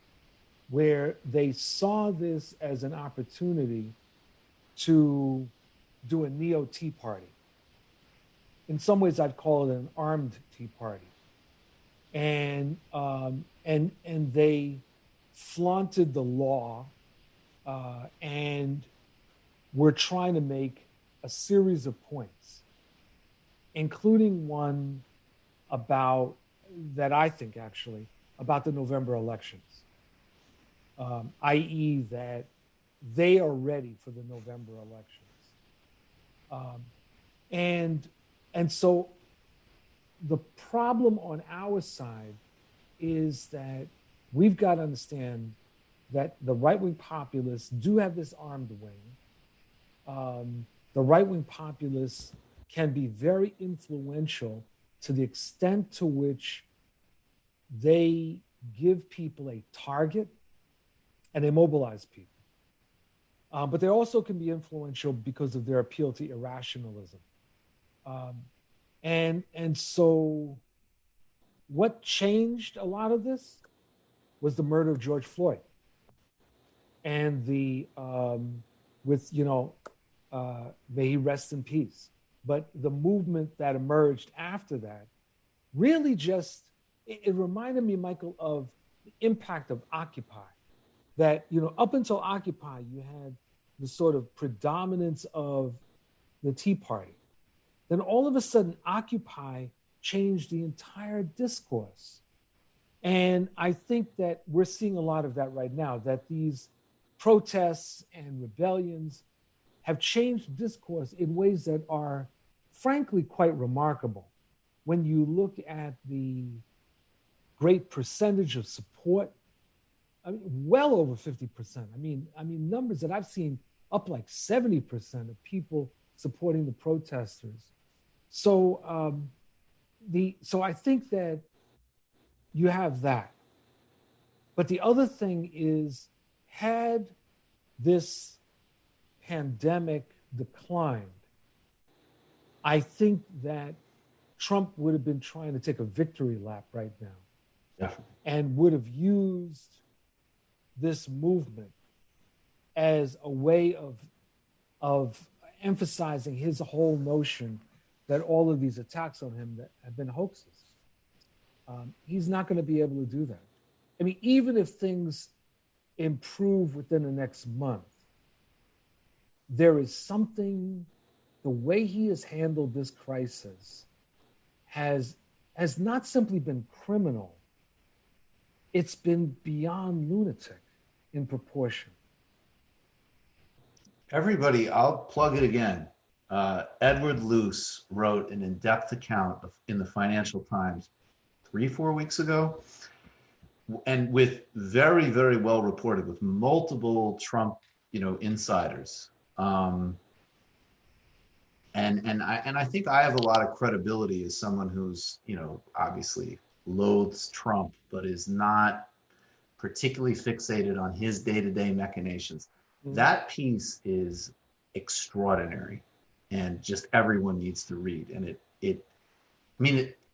where they saw this as an opportunity to do a neo-Tea Party. In some ways, I'd call it an armed Tea Party. And they flaunted the law and were trying to make a series of points, including one about the November elections, i.e. that they are ready for the November elections. And so the problem on our side is that we've got to understand that the right-wing populists do have this armed wing. The right-wing populists can be very influential to the extent to which they give people a target and they mobilize people. But they also can be influential because of their appeal to irrationalism. And so what changed a lot of this was the murder of George Floyd and may he rest in peace. But the movement that emerged after that really it reminded me, Michael, of the impact of Occupy. That, up until Occupy, you had the sort of predominance of the Tea Party. Then all of a sudden, Occupy changed the entire discourse. And I think that we're seeing a lot of that right now, that these protests and rebellions have changed discourse in ways that are frankly quite remarkable. When you look at the great percentage of support, well over 50%. I mean, numbers that I've seen up like 70% of people supporting the protesters. So, so I think that you have that. But the other thing is, had this pandemic declined, I think that Trump would have been trying to take a victory lap right now. Definitely. And would have used this movement as a way of emphasizing his whole notion that all of these attacks on him that have been hoaxes. He's not going to be able to do that. I mean, even if things improve within the next month, there is something, the way he has handled this crisis has not simply been criminal, it's been beyond lunatic in proportion. Everybody, I'll plug it again. Edward Luce wrote an in-depth account in the Financial Times 3-4 weeks ago, and with very, very well reported, with multiple Trump, insiders. And I think I have a lot of credibility as someone who's, obviously loathes Trump, but is not particularly fixated on his day-to-day machinations. Mm-hmm. That piece is extraordinary, and just everyone needs to read. And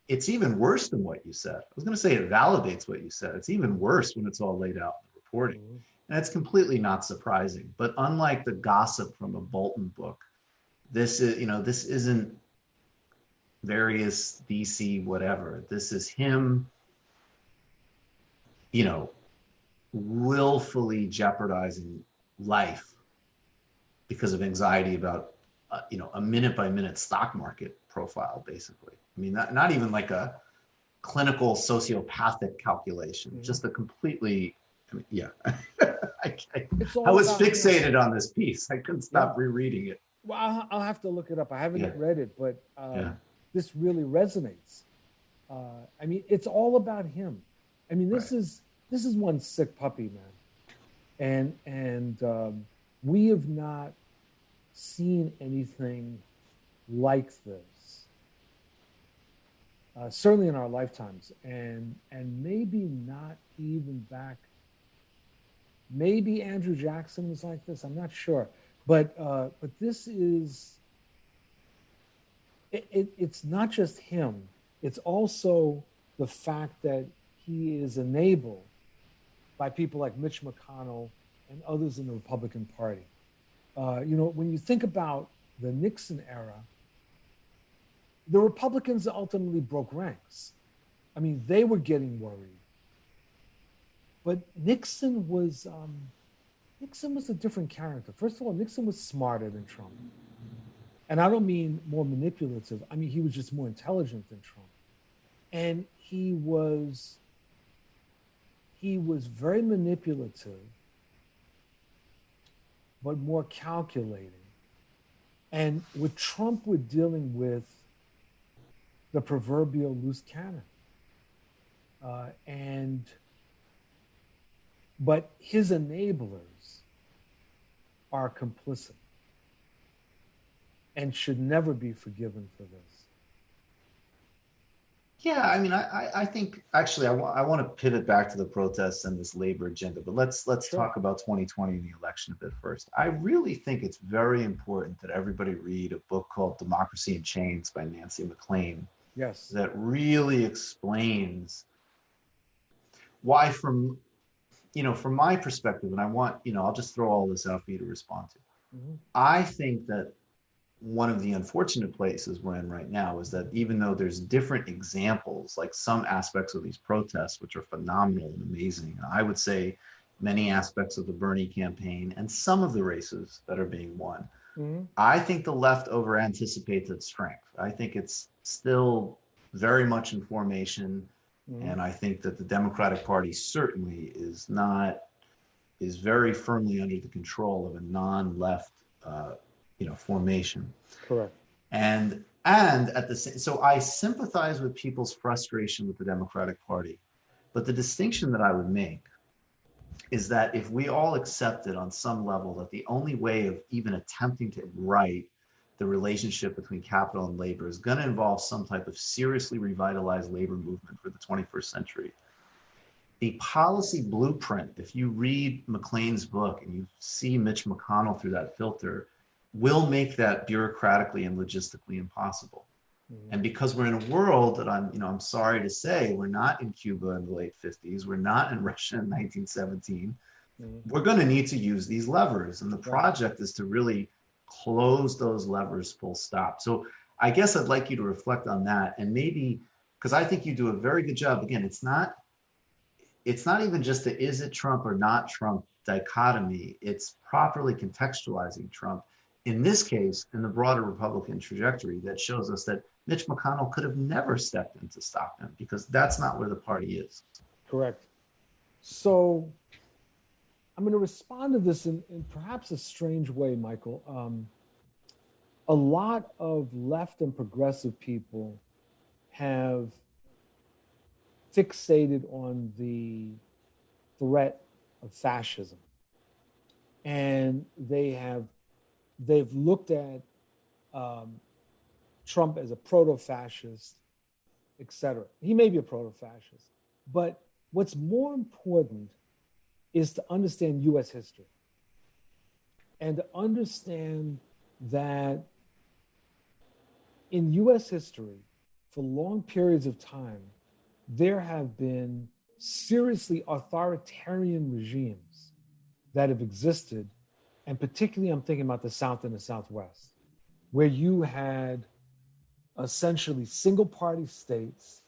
it's even worse than what you said. I was going to say it validates what you said. It's even worse when it's all laid out in the reporting. Mm-hmm. And it's completely not surprising. But unlike the gossip from a Bolton book, this isn't various DC whatever. This is him, willfully jeopardizing life because of anxiety about, a minute-by-minute stock market profile, basically. I mean, not even like a clinical sociopathic calculation, mm-hmm. just a completely, yeah. I was fixated on this piece. I couldn't stop rereading it. Well, I'll have to look it up. I haven't read it, but this really resonates. I mean, it's all about him. I mean, this is one sick puppy, man, and we have not seen anything like this, certainly in our lifetimes, and maybe not even back. Maybe Andrew Jackson was like this. I'm not sure. But this is, it's not just him. It's also the fact that he is enabled by people like Mitch McConnell and others in the Republican Party. When you think about the Nixon era, the Republicans ultimately broke ranks. I mean, they were getting worried. But Nixon was a different character. First of all, Nixon was smarter than Trump. And I don't mean more manipulative. I mean, he was just more intelligent than Trump. And he was very manipulative, but more calculating. And with Trump, we're dealing with the proverbial loose cannon. But his enablers are complicit and should never be forgiven for this. Yeah, I mean, I think actually I want to pivot back to the protests and this labor agenda, but let's talk about 2020 and the election a bit first. I really think it's very important that everybody read a book called Democracy in Chains by Nancy MacLean. Yes. That really explains why from my perspective, and I want, I'll just throw all this out for you to respond to. Mm-hmm. I think that one of the unfortunate places we're in right now is that even though there's different examples, like some aspects of these protests, which are phenomenal and amazing, I would say many aspects of the Bernie campaign and some of the races that are being won, mm-hmm. I think the left over anticipates its strength. I think it's still very much in formation. Mm-hmm. And I think that the Democratic Party certainly is very firmly under the control of a non-left, formation. Correct. And at the same, so I sympathize with people's frustration with the Democratic Party, but the distinction that I would make is that if we all accepted on some level that the only way of even attempting to right the relationship between capital and labor is going to involve some type of seriously revitalized labor movement for the 21st century, the policy blueprint, if you read McLean's book and you see Mitch McConnell through that filter, will make that bureaucratically and logistically impossible. And because we're in a world that I'm sorry to say, we're not in Cuba in the late 50s, we're not in Russia in 1917, we're going to need to use these levers. And the project is to really close those levers full stop. So I guess I'd like you to reflect on that. And maybe, because I think you do a very good job. Again, it's not even just the is it Trump or not Trump dichotomy. It's properly contextualizing Trump. In this case, in the broader Republican trajectory, that shows us that Mitch McConnell could have never stepped in to stop him, because that's not where the party is. Correct. So I'm going to respond to this in perhaps a strange way, Michael. A lot of left and progressive people have fixated on the threat of fascism. And they've looked at Trump as a proto-fascist, et cetera. He may be a proto-fascist, but what's more important is to understand U.S. history and to understand that in U.S. history, for long periods of time, there have been seriously authoritarian regimes that have existed, and particularly I'm thinking about the South and the Southwest, where you had essentially single-party states,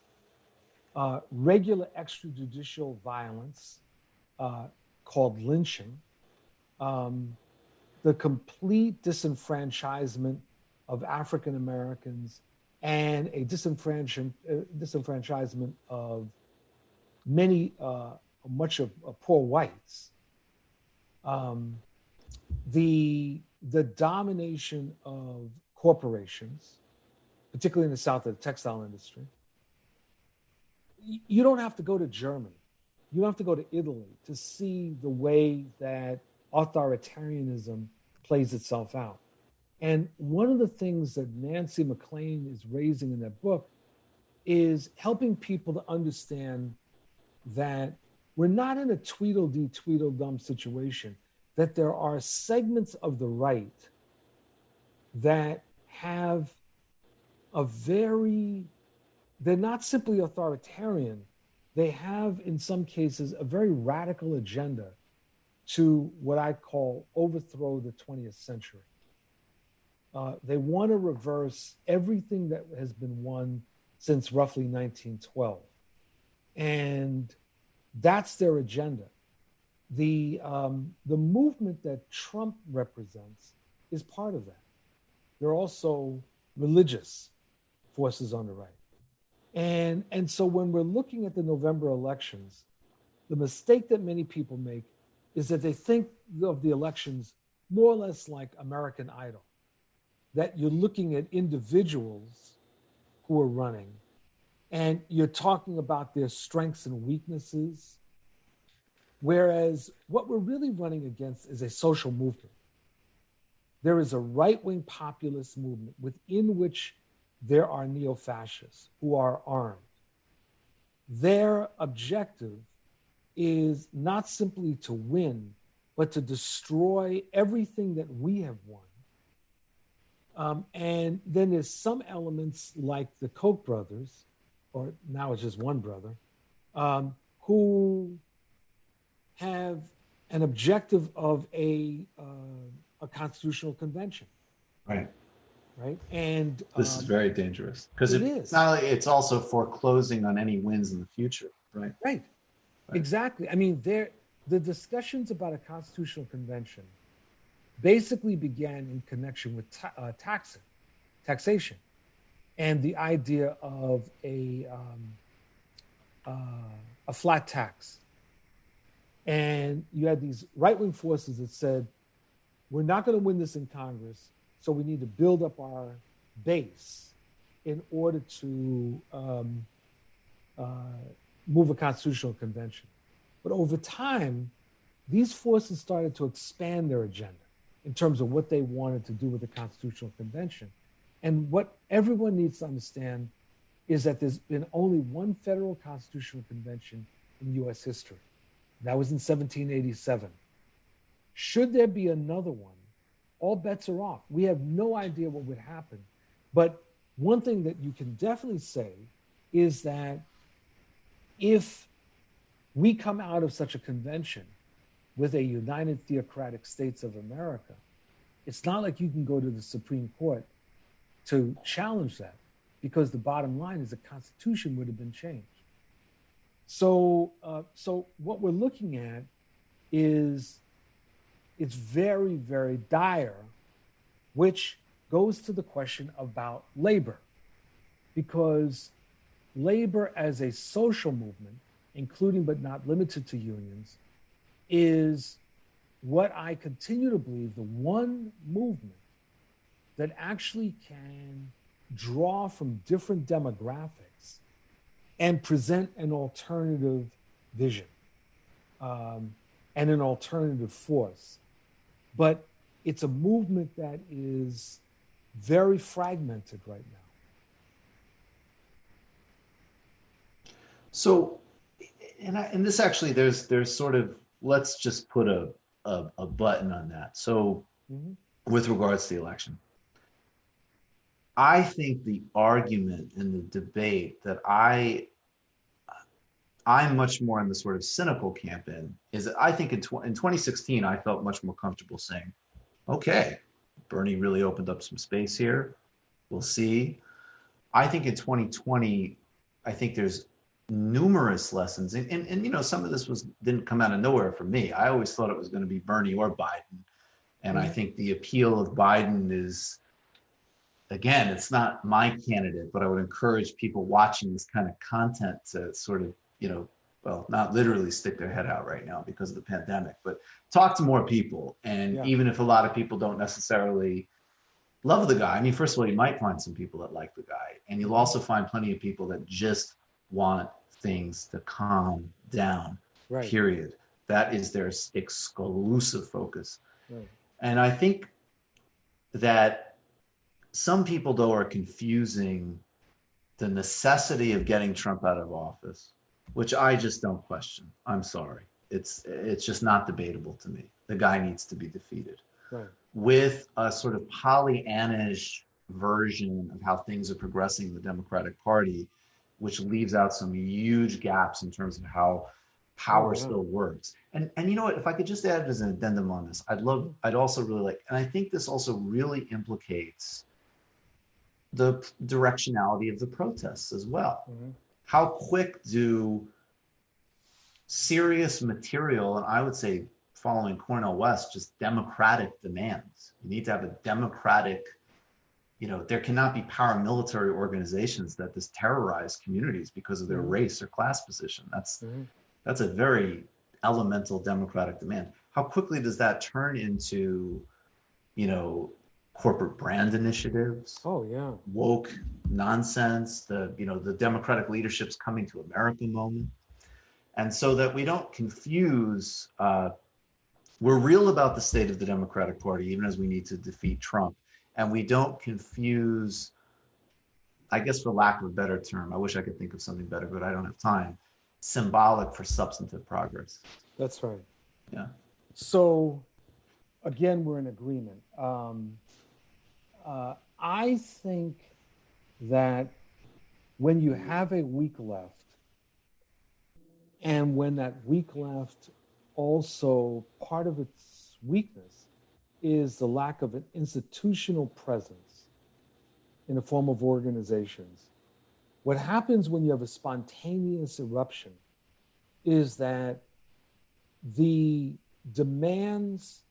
regular extrajudicial violence called lynching, the complete disenfranchisement of African Americans, and a disenfranchisement of much of poor whites. The domination of corporations, particularly in the South, of the textile industry. You don't have to go to Germany. You don't have to go to Italy to see the way that authoritarianism plays itself out. And one of the things that Nancy McLean is raising in that book is helping people to understand that we're not in a Tweedledee Tweedledum situation, that there are segments of the right that have they're not simply authoritarian, they have in some cases a very radical agenda to what I call overthrow the 20th century. They want to reverse everything that has been won since roughly 1912. And that's their agenda. The movement that Trump represents is part of that. There are also religious forces on the right. And so when we're looking at the November elections, the mistake that many people make is that they think of the elections more or less like American Idol, that you're looking at individuals who are running and you're talking about their strengths and weaknesses, whereas what we're really running against is a social movement. There is a right-wing populist movement within which there are neo-fascists who are armed. Their objective is not simply to win, but to destroy everything that we have won. And then there's some elements like the Koch brothers, or now it's just one brother, who have an objective of a constitutional convention. Right. Right. And this is very dangerous because it's not like it's also foreclosing on any wins in the future. Right. Right. Exactly. I mean, the discussions about a constitutional convention basically began in connection with taxation and the idea of a flat tax. And you had these right-wing forces that said, we're not going to win this in Congress, so we need to build up our base in order to move a constitutional convention. But over time, these forces started to expand their agenda in terms of what they wanted to do with the constitutional convention. And what everyone needs to understand is that there's been only one federal constitutional convention in U.S. history. That was in 1787. Should there be another one, all bets are off. We have no idea what would happen. But one thing that you can definitely say is that if we come out of such a convention with a United Theocratic States of America, it's not like you can go to the Supreme Court to challenge that, because the bottom line is the Constitution would have been changed. So what we're looking at is it's very, very dire, which goes to the question about labor, because labor as a social movement, including but not limited to unions, is what I continue to believe the one movement that actually can draw from different demographics and present an alternative vision and an alternative force. But it's a movement that is very fragmented right now. So, and this actually, there's sort of, let's just put a button on that. So, with regards to the election, I think the argument in the debate that I'm much more in the sort of cynical camp in is that I think in 2016, I felt much more comfortable saying, okay, Bernie really opened up some space here. We'll see. I think in 2020, I think there's numerous lessons. And you know, some of this didn't come out of nowhere for me. I always thought it was going to be Bernie or Biden. And I think the appeal of Biden is, again, it's not my candidate, but I would encourage people watching this kind of content to sort of, you know, well, not literally stick their head out right now because of the pandemic, but talk to more people. And even if a lot of people don't necessarily love the guy, I mean, first of all, you might find some people that like the guy, and you'll also find plenty of people that just want things to calm down, period. That is their exclusive focus. And I think that some people, though, are confusing the necessity of getting Trump out of office, which I just don't question. I'm sorry. It's just not debatable to me. The guy needs to be defeated. With a sort of Pollyannish version of how things are progressing in the Democratic Party, which leaves out some huge gaps in terms of how power still works. And you know what, if I could just add as an addendum on this, I'd also really like, and I think this also really implicates the directionality of the protests as well. How quick do serious material, and I would say following Cornel West, just democratic demands. You need to have a democratic, you know, there cannot be paramilitary organizations that just terrorize communities because of their race or class position. That's a very elemental democratic demand. How quickly does that turn into, you know, corporate brand initiatives? Woke nonsense, the democratic leadership's coming to America moment. And so that we don't confuse, we're real about the state of the Democratic Party, even as we need to defeat Trump. And we don't confuse, I guess for lack of a better term, I wish I could think of something better, but I don't have time, symbolic for substantive progress. That's right. Yeah. So, again, we're in agreement. I think that when you have a weak left, and when that weak left also, part of its weakness is the lack of an institutional presence in the form of organizations. What happens when you have a spontaneous eruption is that the demands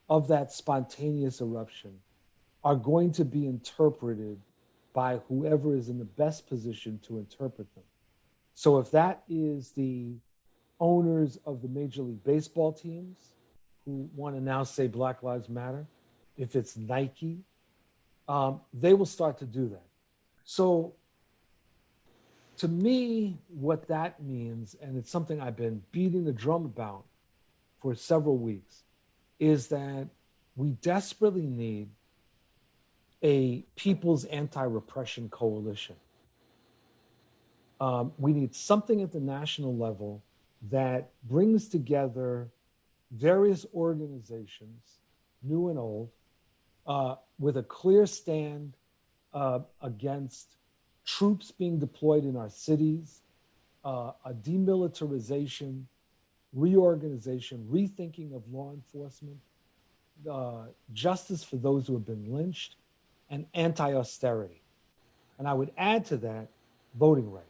of that spontaneous eruption are going to be interpreted by whoever is in the best position to interpret them. So if that is the owners of the Major League Baseball teams who want to now say Black Lives Matter, if it's Nike, they will start to do that. So to me, what that means, and it's something I've been beating the drum about for several weeks, is that we desperately need a People's Anti-Repression Coalition. We need something at the national level that brings together various organizations, new and old, with a clear stand against troops being deployed in our cities, a demilitarization, reorganization, rethinking of law enforcement, justice for those who have been lynched, and anti-austerity. And I would add to that voting rights.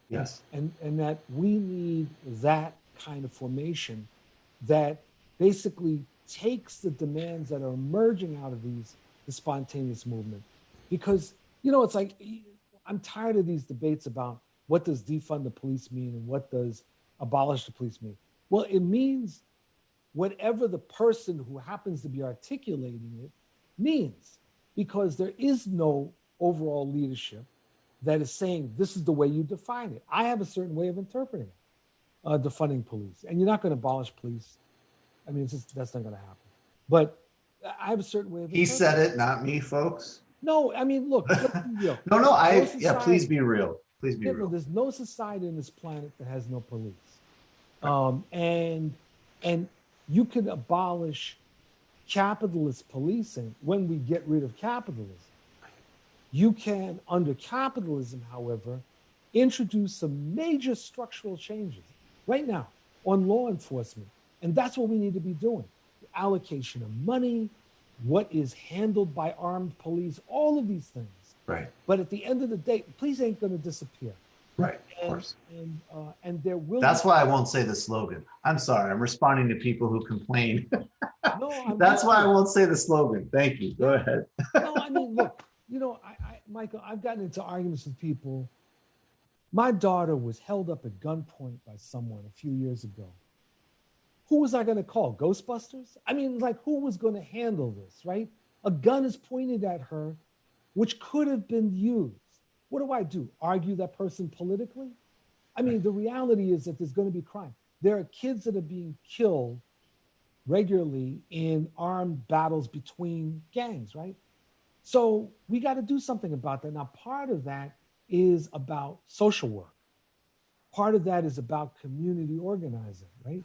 Yes. And that we need that kind of formation that basically takes the demands that are emerging out of the spontaneous movement. Because, it's like, I'm tired of these debates about what does defund the police mean and what does abolish the police mean. Well, it means whatever the person who happens to be articulating it means, because there is no overall leadership that is saying this is the way you define it. I have a certain way of interpreting it, defunding police, and you're not going to abolish police. I mean, that's not going to happen. But I have a certain way of. He said it, not me, folks. No, I mean, look. Let's be real. No, please be real. Please be real. There's no society on this planet that has no police, and you can abolish capitalist policing when we get rid of capitalism. You can, under capitalism, however, introduce some major structural changes right now on law enforcement. And that's what we need to be doing. The allocation of money, what is handled by armed police, all of these things. Right. But at the end of the day, police ain't going to disappear. Right, of course. And there will. That's why I won't say the slogan. I'm sorry. I'm responding to people who complain. No, that's why I won't say the slogan. Thank you. Go ahead. No, I mean, look, Michael, I've gotten into arguments with people. My daughter was held up at gunpoint by someone a few years ago. Who was I going to call? Ghostbusters? I mean, like, who was going to handle this, right? A gun is pointed at her, which could have been used. What do? Argue that person politically? I mean, the reality is that there's going to be crime. There are kids that are being killed regularly in armed battles between gangs, right? So we got to do something about that. Now, part of that is about social work. Part of that is about community organizing, right?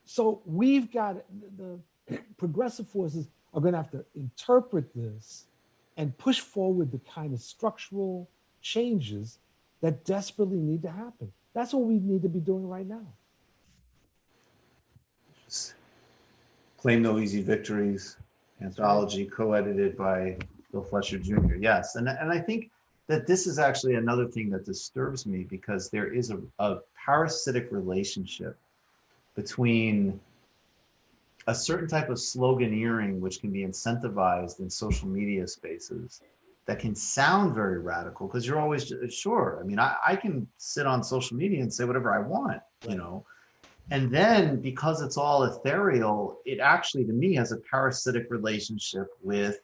So we've got, the progressive forces are going to have to interpret this and push forward the kind of structural changes that desperately need to happen. That's what we need to be doing right now. Claim No Easy Victories, anthology co-edited by Bill Fletcher Jr. Yes, and I think that this is actually another thing that disturbs me, because there is a parasitic relationship between a certain type of sloganeering, which can be incentivized in social media spaces, that can sound very radical, because you're always sure. I mean, I can sit on social media and say whatever I want, and then because it's all ethereal, it actually, to me, has a parasitic relationship with,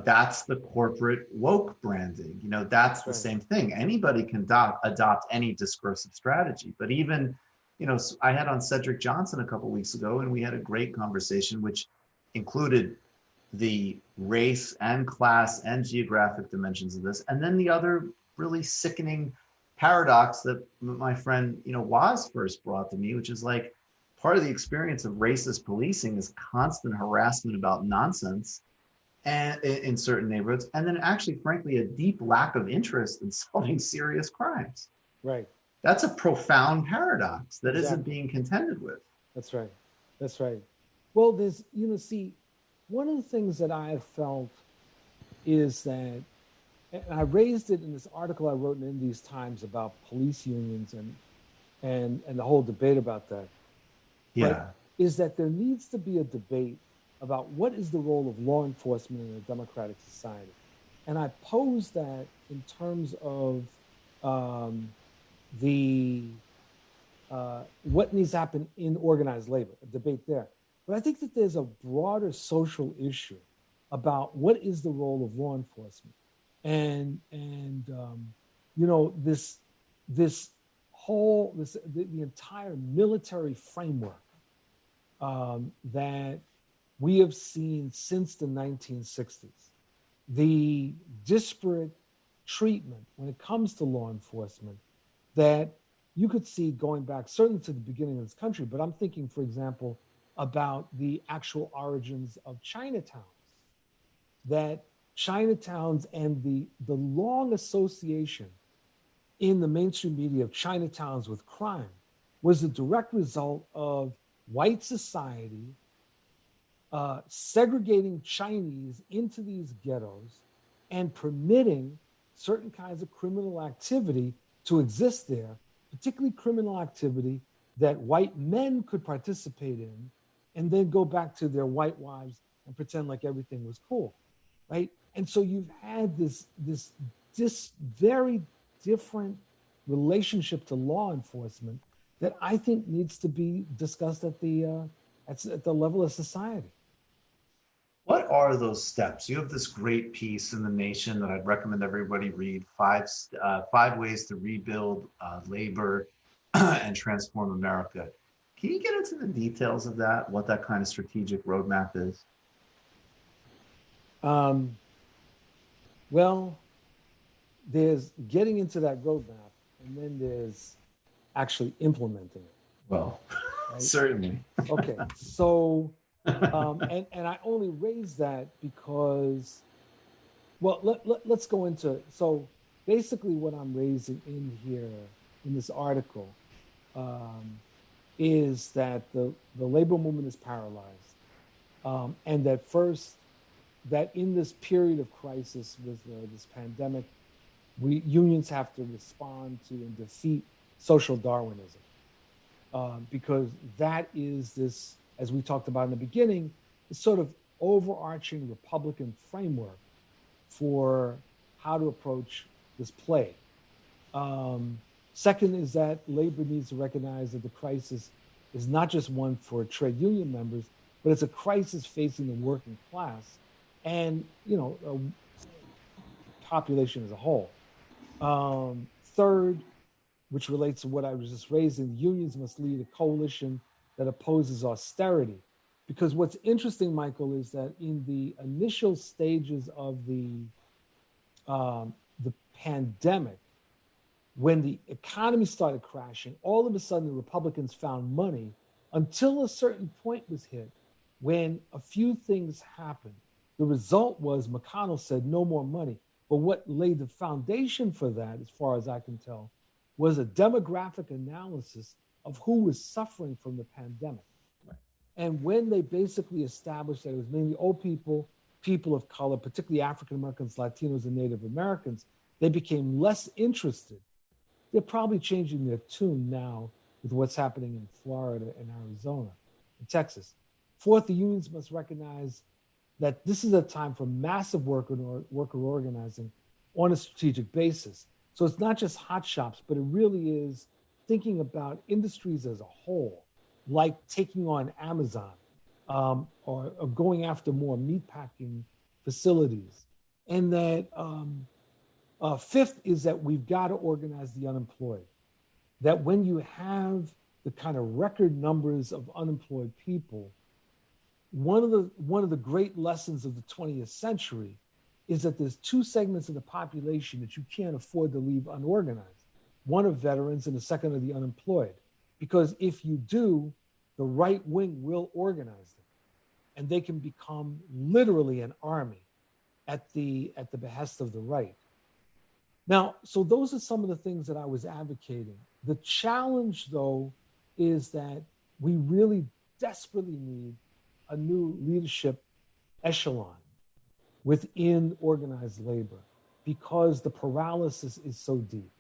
that's the corporate woke branding. That's the same thing. Anybody can adopt any discursive strategy, but even, I had on Cedric Johnson a couple of weeks ago, and we had a great conversation, which included the race and class and geographic dimensions of this, and then the other really sickening paradox that my friend, Waz first brought to me, which is like, part of the experience of racist policing is constant harassment about nonsense and in certain neighborhoods, and then actually, frankly, a deep lack of interest in solving serious crimes. Right. That's a profound paradox that isn't being contended with. That's right. That's right. Well, there's, one of the things that I have felt is that, and I raised it in this article I wrote in Indies Times about police unions and the whole debate about that. Yeah. But is that there needs to be a debate about what is the role of law enforcement in a democratic society. And I pose that in terms of what needs to happen in organized labor, a debate there. But I think that there's a broader social issue about what is the role of law enforcement, and the entire military framework that we have seen since the 1960s, the disparate treatment when it comes to law enforcement that you could see going back certainly to the beginning of this country, but I'm thinking, for example, about the actual origins of Chinatowns, that Chinatowns and the long association in the mainstream media of Chinatowns with crime was a direct result of white society segregating Chinese into these ghettos and permitting certain kinds of criminal activity to exist there, particularly criminal activity that white men could participate in and then go back to their white wives and pretend like everything was cool, right? And so you've had this very different relationship to law enforcement that I think needs to be discussed at the level of society. What are those steps? You have this great piece in The Nation that I'd recommend everybody read, five ways to rebuild labor and transform America. Can you get into the details of that, what that kind of strategic roadmap is? Well, there's getting into that roadmap, and then there's actually implementing it. Well, right? Certainly. Okay, so, and I only raise that because, well, let's go into, so basically what I'm raising in here, in this article, is that the labor movement is paralyzed, and that in this period of crisis with this pandemic, unions have to respond to and defeat social Darwinism, because that is this, as we talked about in the beginning, this sort of overarching Republican framework for how to approach this plague. Second is that labor needs to recognize that the crisis is not just one for trade union members, but it's a crisis facing the working class and, population as a whole. Third, which relates to what I was just raising, unions must lead a coalition that opposes austerity. Because what's interesting, Michael, is that in the initial stages of the pandemic, when the economy started crashing, all of a sudden the Republicans found money until a certain point was hit when a few things happened. The result was McConnell said no more money. But what laid the foundation for that, as far as I can tell, was a demographic analysis of who was suffering from the pandemic. Right. And when they basically established that it was mainly old people, people of color, particularly African Americans, Latinos, and Native Americans, they became less interested. They're probably changing their tune now with what's happening in Florida and Arizona and Texas. Fourth, the unions must recognize that this is a time for massive worker organizing on a strategic basis. So it's not just hot shops, but it really is thinking about industries as a whole, like taking on Amazon, or going after more meatpacking facilities. And that fifth is that we've got to organize the unemployed. That when you have the kind of record numbers of unemployed people, one of the great lessons of the 20th century is that there's two segments of the population that you can't afford to leave unorganized. One of veterans and the second of the unemployed. Because if you do, the right wing will organize them and they can become literally an army at the behest of the right. Now, so those are some of the things that I was advocating. The challenge, though, is that we really desperately need a new leadership echelon within organized labor because the paralysis is so deep.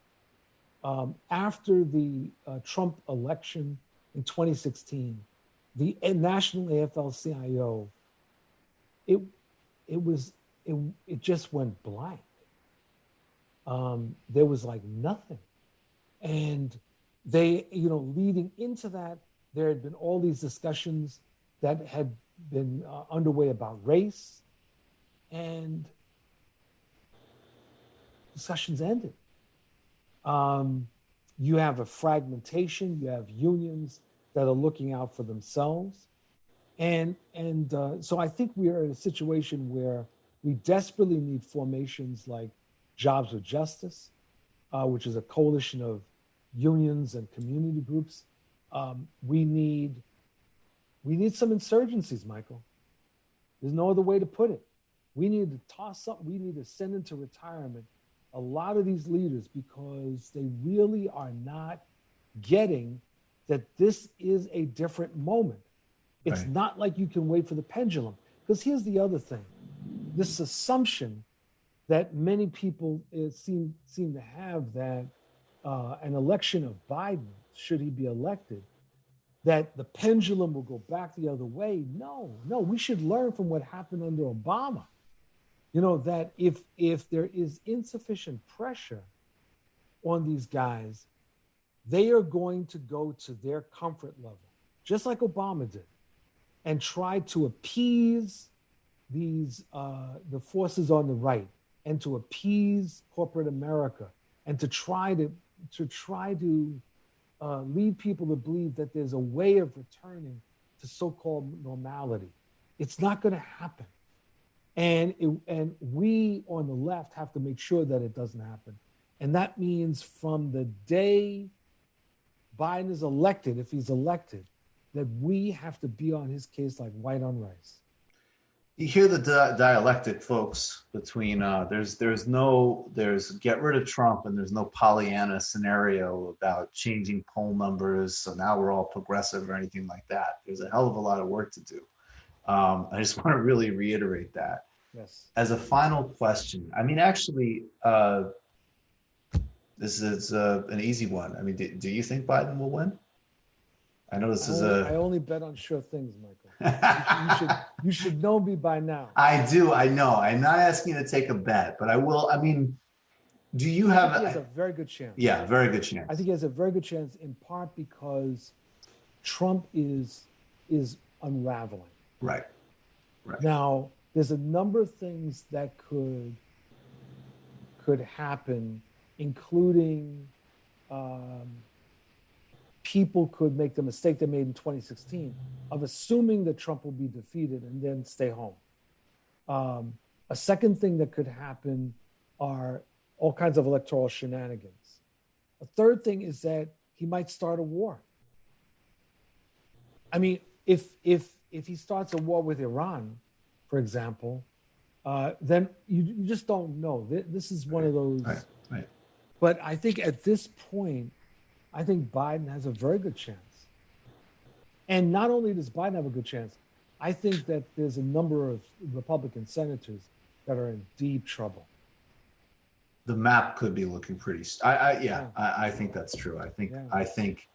After the Trump election in 2016, the national AFL-CIO, it just went blank. There was like nothing. And they, leading into that, there had been all these discussions that had been underway about race, and discussions ended. You have a fragmentation, you have unions that are looking out for themselves. And so I think we are in a situation where we desperately need formations like Jobs with Justice, which is a coalition of unions and community groups. We need some insurgencies, Michael. There's no other way to put it. We need to toss up, we need to send into retirement a lot of these leaders because they really are not getting that this is a different moment. It's not like you can wait for the pendulum. Because here's the other thing. This assumption that many people seem to have that an election of Biden, should he be elected, that the pendulum will go back the other way. No, we should learn from what happened under Obama. That if there is insufficient pressure on these guys, they are going to go to their comfort level, just like Obama did, and try to appease these the forces on the right, and to appease corporate America, and to try to lead people to believe that there's a way of returning to so-called normality. It's not going to happen. And we on the left have to make sure that it doesn't happen. And that means from the day Biden is elected, if he's elected, that we have to be on his case like white on rice. You hear the dialectic, folks, between there's get rid of Trump and there's no Pollyanna scenario about changing poll numbers, so now we're all progressive or anything like that. There's a hell of a lot of work to do. I just want to really reiterate that. Yes. As a final question, I mean, actually, this is an easy one. I mean, do you think Biden will win? I know this is I only bet on sure things, Michael. You should know me by now. I do. I know. I'm not asking you to take a bet, but I will. I mean, do you have? He has a very good chance. Yeah, very good chance. I think he has a very good chance, in part because Trump is unraveling. Right. Now, there's a number of things that could happen, including people could make the mistake they made in 2016 of assuming that Trump will be defeated and then stay home. A second thing that could happen are all kinds of electoral shenanigans. A third thing is that he might start a war. I mean, if he starts a war with Iran, for example, then you just don't know. This is one of those. Right. But I think at this point, I think Biden has a very good chance. And not only does Biden have a good chance, I think that there's a number of Republican senators that are in deep trouble. The map could be looking pretty. I think that's true. I think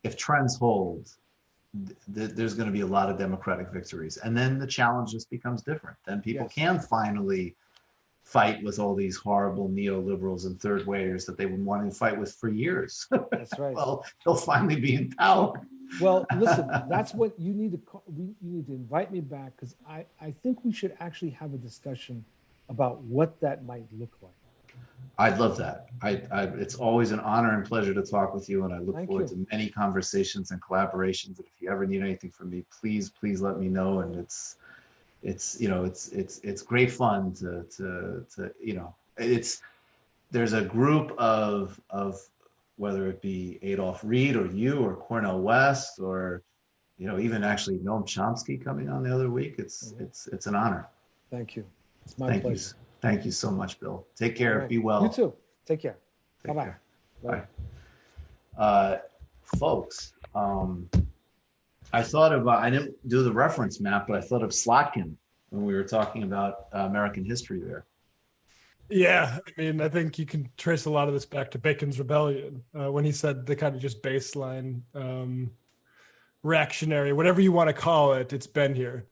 if trends hold, there's going to be a lot of Democratic victories, and then the challenge just becomes different. Then people can finally fight with all these horrible neoliberals and third wayers that they've been wanting to fight with for years. That's right. Well, they'll finally be in power. Well, listen, that's what you need to. You need to invite me back, because I think we should actually have a discussion about what that might look like. I'd love that. It's always an honor and pleasure to talk with you, and I look forward to many conversations and collaborations. And if you ever need anything from me, please let me know. And it's great fun to there's a group of whether it be Adolph Reed or you or Cornel West or even actually Noam Chomsky coming on the other week. It's an honor. Thank you. It's my pleasure. Thank you so much, Bill. Take care. Right. Be well. You too. Take care. Bye-bye. Bye. Folks, I thought of, I didn't do the reference map, but I thought of Slotkin when we were talking about American history there. Yeah, I mean, I think you can trace a lot of this back to Bacon's Rebellion, when he said the kind of just baseline reactionary, whatever you want to call it, it's been here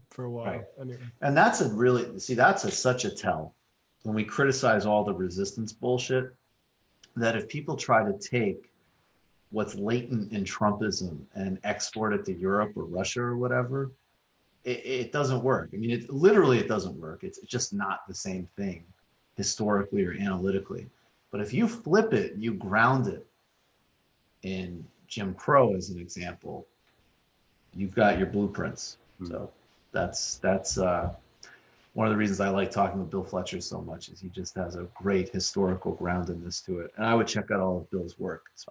for a while. Right. Anyway. And that's such a tell when we criticize all the resistance bullshit, that if people try to take what's latent in Trumpism and export it to Europe or Russia or whatever, it doesn't work. I mean, it doesn't work. It's just not the same thing historically or analytically. But if you flip it, you ground it in Jim Crow as an example, you've got your blueprints. So that's one of the reasons I like talking with Bill Fletcher so much is he just has a great historical groundedness to it. And I would check out all of Bill's work. It's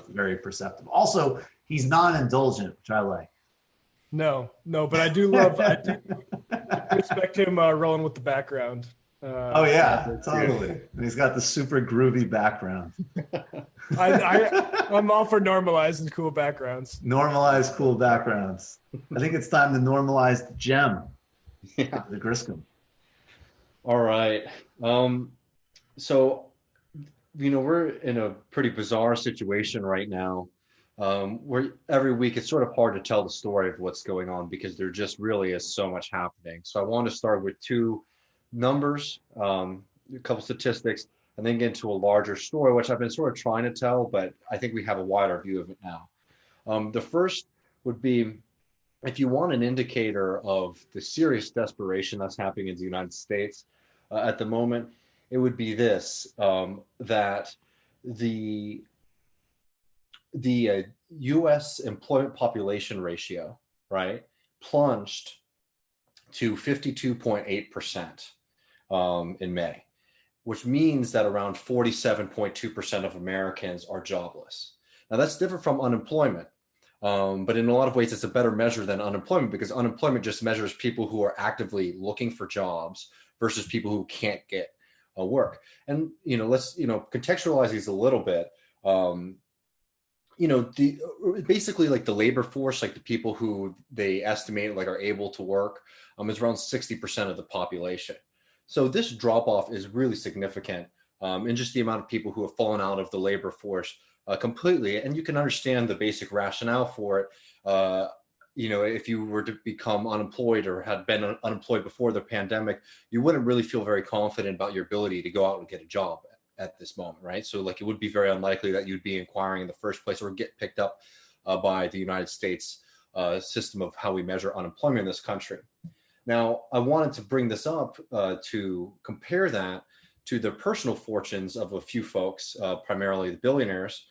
very perceptive. Also, he's non-indulgent, which I like. No, but I do respect him rolling with the background. Oh yeah, totally. And he's got the super groovy background. I'm all for normalized and cool backgrounds. Normalized, cool backgrounds. I think it's time to normalize the gem, the Griscom. All right. So, we're in a pretty bizarre situation right now. Where every week it's sort of hard to tell the story of what's going on because there just really is so much happening. So I want to start with two numbers, a couple statistics, and then get into a larger story, which I've been sort of trying to tell, but I think we have a wider view of it now. The first would be, if you want an indicator of the serious desperation that's happening in the United States at the moment, it would be this, that the U.S. employment population ratio, right, plunged to 52.8% in May, which means that around 47.2% of Americans are jobless. Now, that's different from unemployment, but in a lot of ways, it's a better measure than unemployment because unemployment just measures people who are actively looking for jobs versus people who can't get work. And, let's, contextualize these a little bit. Basically like the labor force, like the people who they estimate like are able to work, is around 60% of the population. So this drop off is really significant in just the amount of people who have fallen out of the labor force completely. And you can understand the basic rationale for it. If you were to become unemployed or had been unemployed before the pandemic, you wouldn't really feel very confident about your ability to go out and get a job at this moment, right? So like it would be very unlikely that you'd be inquiring in the first place or get picked up by the United States system of how we measure unemployment in this country. Now, I wanted to bring this up to compare that to the personal fortunes of a few folks, primarily the billionaires.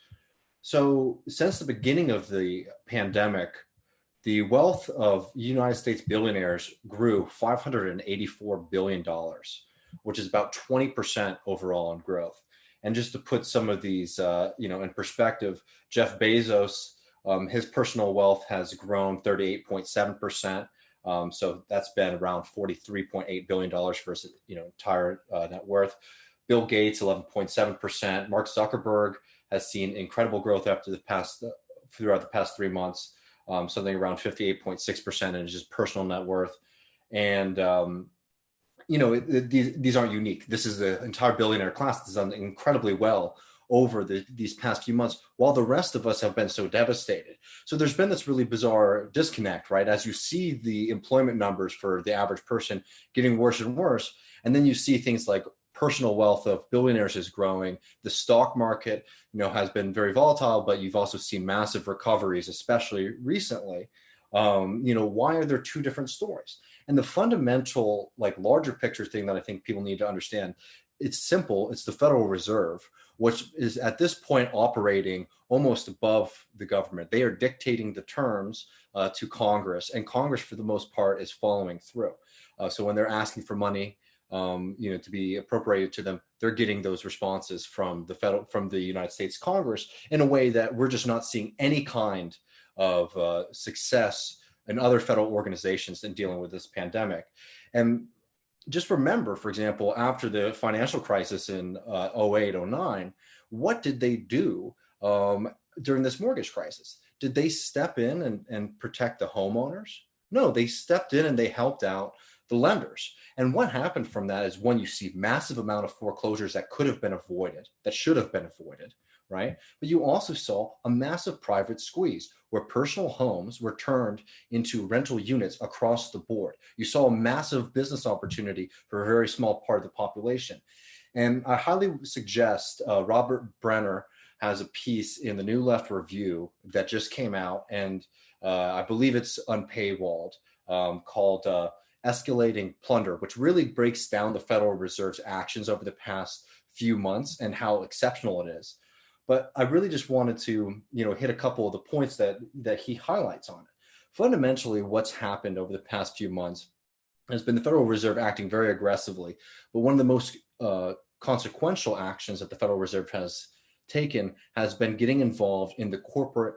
So since the beginning of the pandemic, the wealth of United States billionaires grew $584 billion, which is about 20% overall in growth. And just to put some of these, in perspective, Jeff Bezos, his personal wealth has grown 38.7%. So that's been around $43.8 billion for his, entire net worth. Bill Gates, 11.7%. Mark Zuckerberg has seen incredible growth throughout the past 3 months, something around 58.6% in just personal net worth. And, these aren't unique. This is the entire billionaire class that's done incredibly well over these past few months, while the rest of us have been so devastated. So there's been this really bizarre disconnect, right? As you see the employment numbers for the average person getting worse and worse, and then you see things like personal wealth of billionaires is growing. The stock market, has been very volatile, but you've also seen massive recoveries, especially recently. Why are there two different stories? And the fundamental, larger picture thing that I think people need to understand, it's simple. It's the Federal Reserve, which is at this point operating almost above the government. They are dictating the terms to Congress, and Congress, for the most part, is following through. So when they're asking for money, to be appropriated to them, they're getting those responses from the United States Congress in a way that we're just not seeing any kind of success in other federal organizations in dealing with this pandemic. And just remember, for example, after the financial crisis in 08, 09, what did they do during this mortgage crisis? Did they step in and protect the homeowners? No, they stepped in and they helped out the lenders. And what happened from that is when you see massive amount of foreclosures that could have been avoided, that should have been avoided, right? But you also saw a massive private squeeze where personal homes were turned into rental units across the board. You saw a massive business opportunity for a very small part of the population. And I highly suggest Robert Brenner has a piece in the New Left Review that just came out, and I believe it's unpaywalled, called Escalating Plunder, which really breaks down the Federal Reserve's actions over the past few months and how exceptional it is. But I really just wanted to, hit a couple of the points that he highlights on it. Fundamentally, what's happened over the past few months has been the Federal Reserve acting very aggressively. But one of the most consequential actions that the Federal Reserve has taken has been getting involved in the corporate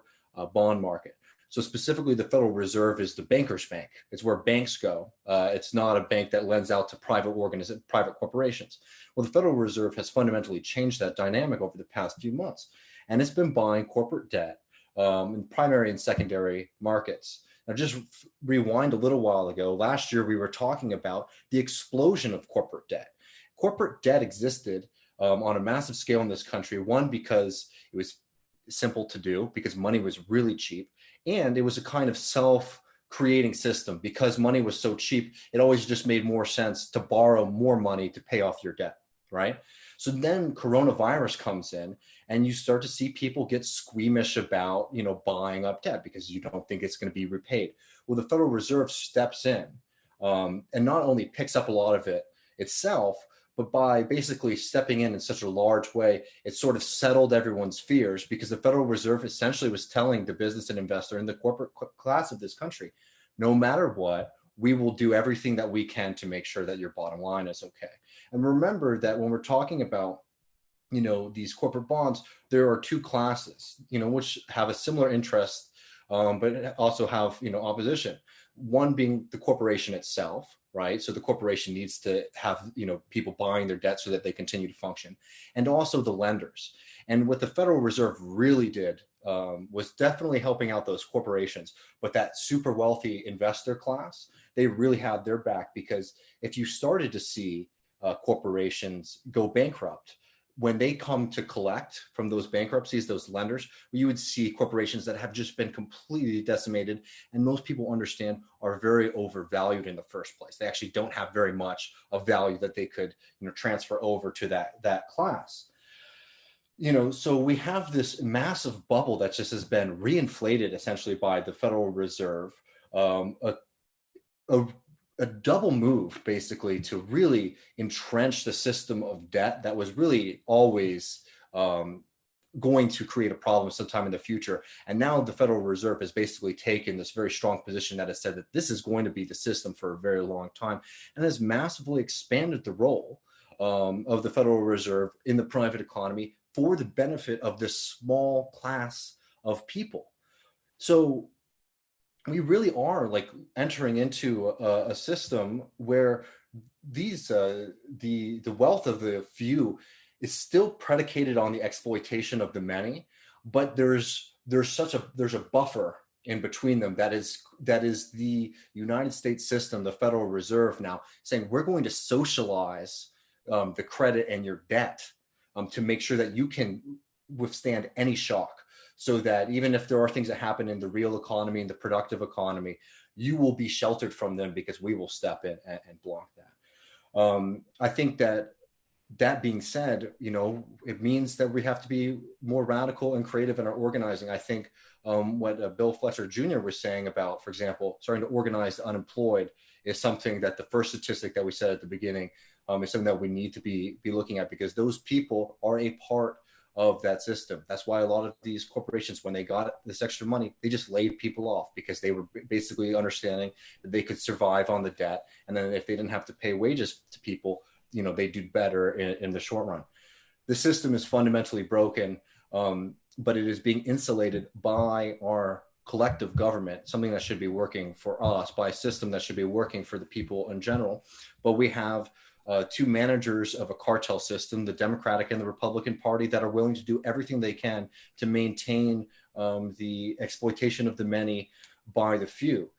bond market. So specifically, the Federal Reserve is the banker's bank. It's where banks go. It's not a bank that lends out to private corporations. Well, the Federal Reserve has fundamentally changed that dynamic over the past few months, and it's been buying corporate debt in primary and secondary markets. Now, just rewind a little while ago. Last year, we were talking about the explosion of corporate debt. Corporate debt existed on a massive scale in this country, one, because it was simple to do, because money was really cheap, and it was a kind of self-creating system. Because money was so cheap, it always just made more sense to borrow more money to pay off your debt, right? So then coronavirus comes in, and you start to see people get squeamish about, buying up debt because you don't think it's going to be repaid. Well, the Federal Reserve steps in and not only picks up a lot of it itself, but by basically stepping in such a large way, it sort of settled everyone's fears, because the Federal Reserve essentially was telling the business and investor and the corporate class of this country, no matter what, we will do everything that we can to make sure that your bottom line is okay. And remember that when we're talking about, these corporate bonds, there are two classes, which have a similar interest, but also have, opposition. One being the corporation itself, right? So the corporation needs to have, people buying their debt so that they continue to function, and also the lenders. And what the Federal Reserve really did was definitely helping out those corporations, but that super wealthy investor class, they really had their back, because if you started to see corporations go bankrupt, when they come to collect from those bankruptcies, those lenders, you would see corporations that have just been completely decimated, and most people understand are very overvalued in the first place. They actually don't have very much of value that they could, transfer over to that class. So we have this massive bubble that just has been reinflated essentially by the Federal Reserve, a double move basically to really entrench the system of debt that was really always going to create a problem sometime in the future. And now the Federal Reserve has basically taken this very strong position that has said that this is going to be the system for a very long time, and has massively expanded the role of the Federal Reserve in the private economy for the benefit of this small class of people. So we really are entering into a system where these the wealth of the few is still predicated on the exploitation of the many, but there's a buffer in between them that is the United States system, the Federal Reserve, now saying we're going to socialize the credit and your debt to make sure that you can withstand any shock. So that even if there are things that happen in the real economy and the productive economy, you will be sheltered from them because we will step in and block that. I think that being said, it means that we have to be more radical and creative in our organizing. I think what Bill Fletcher Jr. was saying about, for example, starting to organize the unemployed is something that the first statistic that we said at the beginning is something that we need to be looking at, because those people are a part of that system. That's why a lot of these corporations, when they got this extra money, they just laid people off, because they were basically understanding that they could survive on the debt. And then if they didn't have to pay wages to people, they do better in the short run. The system is fundamentally broken, but it is being insulated by our collective government, something that should be working for us, by a system that should be working for the people in general. But we have two managers of a cartel system, the Democratic and the Republican Party, that are willing to do everything they can to maintain the exploitation of the many by the few.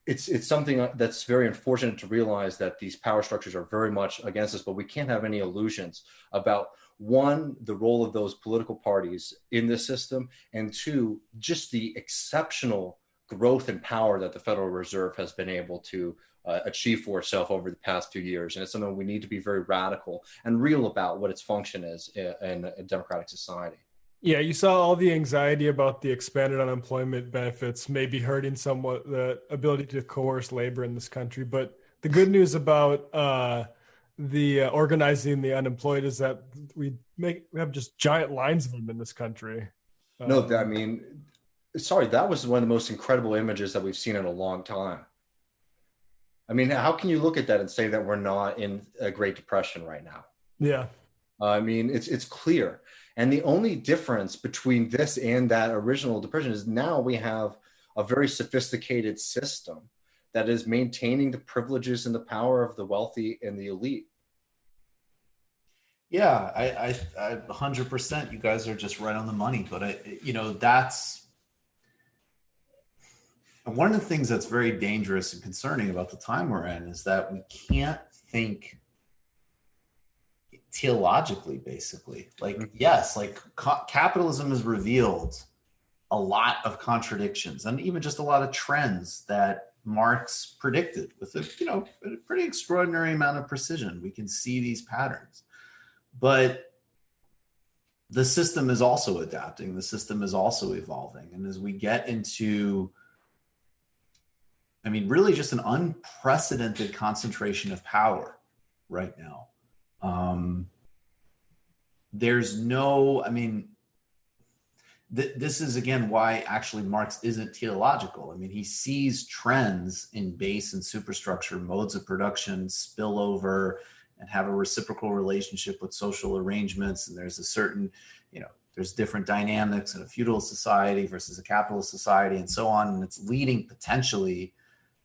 It's something that's very unfortunate to realize, that these power structures are very much against us, but we can't have any illusions about, one, the role of those political parties in this system, and two, just the exceptional growth and power that the Federal Reserve has been able to achieve for itself over the past few years. And it's something we need to be very radical and real about what its function is in a democratic society. Yeah, you saw all the anxiety about the expanded unemployment benefits maybe hurting somewhat the ability to coerce labor in this country. But the good news about the organizing the unemployed is that we have just giant lines of them in this country. No, that was one of the most incredible images that we've seen in a long time. I mean, how can you look at that and say that we're not in a Great Depression right now? Yeah. I mean, it's clear. And the only difference between this and that original depression is now we have a very sophisticated system that is maintaining the privileges and the power of the wealthy and the elite. Yeah, I 100%. You guys are just right on the money. But that's one of the things that's very dangerous and concerning about the time we're in is that we can't think theologically, basically. Like, yes, like capitalism has revealed a lot of contradictions and even just a lot of trends that Marx predicted with a pretty extraordinary amount of precision. We can see these patterns, but the system is also adapting. The system is also evolving. And as we get into, really just an unprecedented concentration of power right now. There's no, this is again why actually Marx isn't teleological. He sees trends in base and superstructure, modes of production spill over and have a reciprocal relationship with social arrangements. And there's a certain, there's different dynamics in a feudal society versus a capitalist society and so on. And it's leading potentially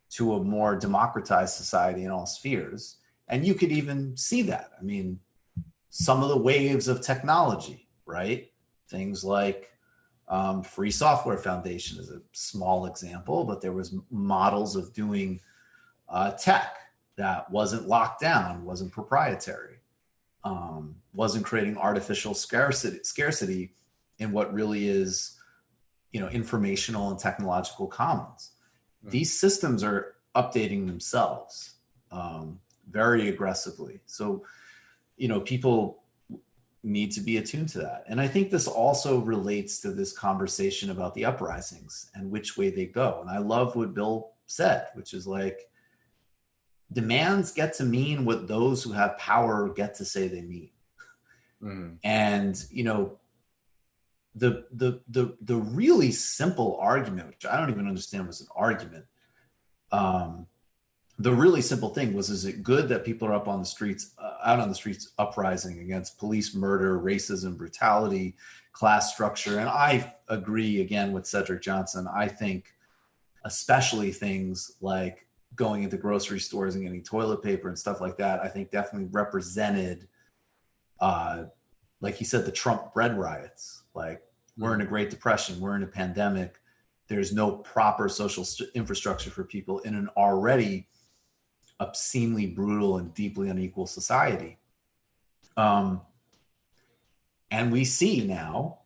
to a more democratized society in all spheres. And you could even see that. Some of the waves of technology, right? Things like Free Software Foundation is a small example, but there was models of doing tech that wasn't locked down, wasn't proprietary, wasn't creating artificial scarcity in what really is, informational and technological commons. These systems are updating themselves very aggressively. So, people need to be attuned to that. And I think this also relates to this conversation about the uprisings and which way they go. And I love what Bill said, which is like, demands get to mean what those who have power get to say they mean. And, the really simple argument, which I don't even understand was an argument, the really simple thing was, is it good that people are out on the streets uprising against police murder, racism, brutality, class structure? And I agree again with Cedric Johnson. I think especially things like going into grocery stores and getting toilet paper and stuff like that, I think definitely represented, like he said, the Trump bread riots. Like, we're in a Great Depression, we're in a pandemic. There's no proper social infrastructure for people in an already obscenely brutal and deeply unequal society. And we see now,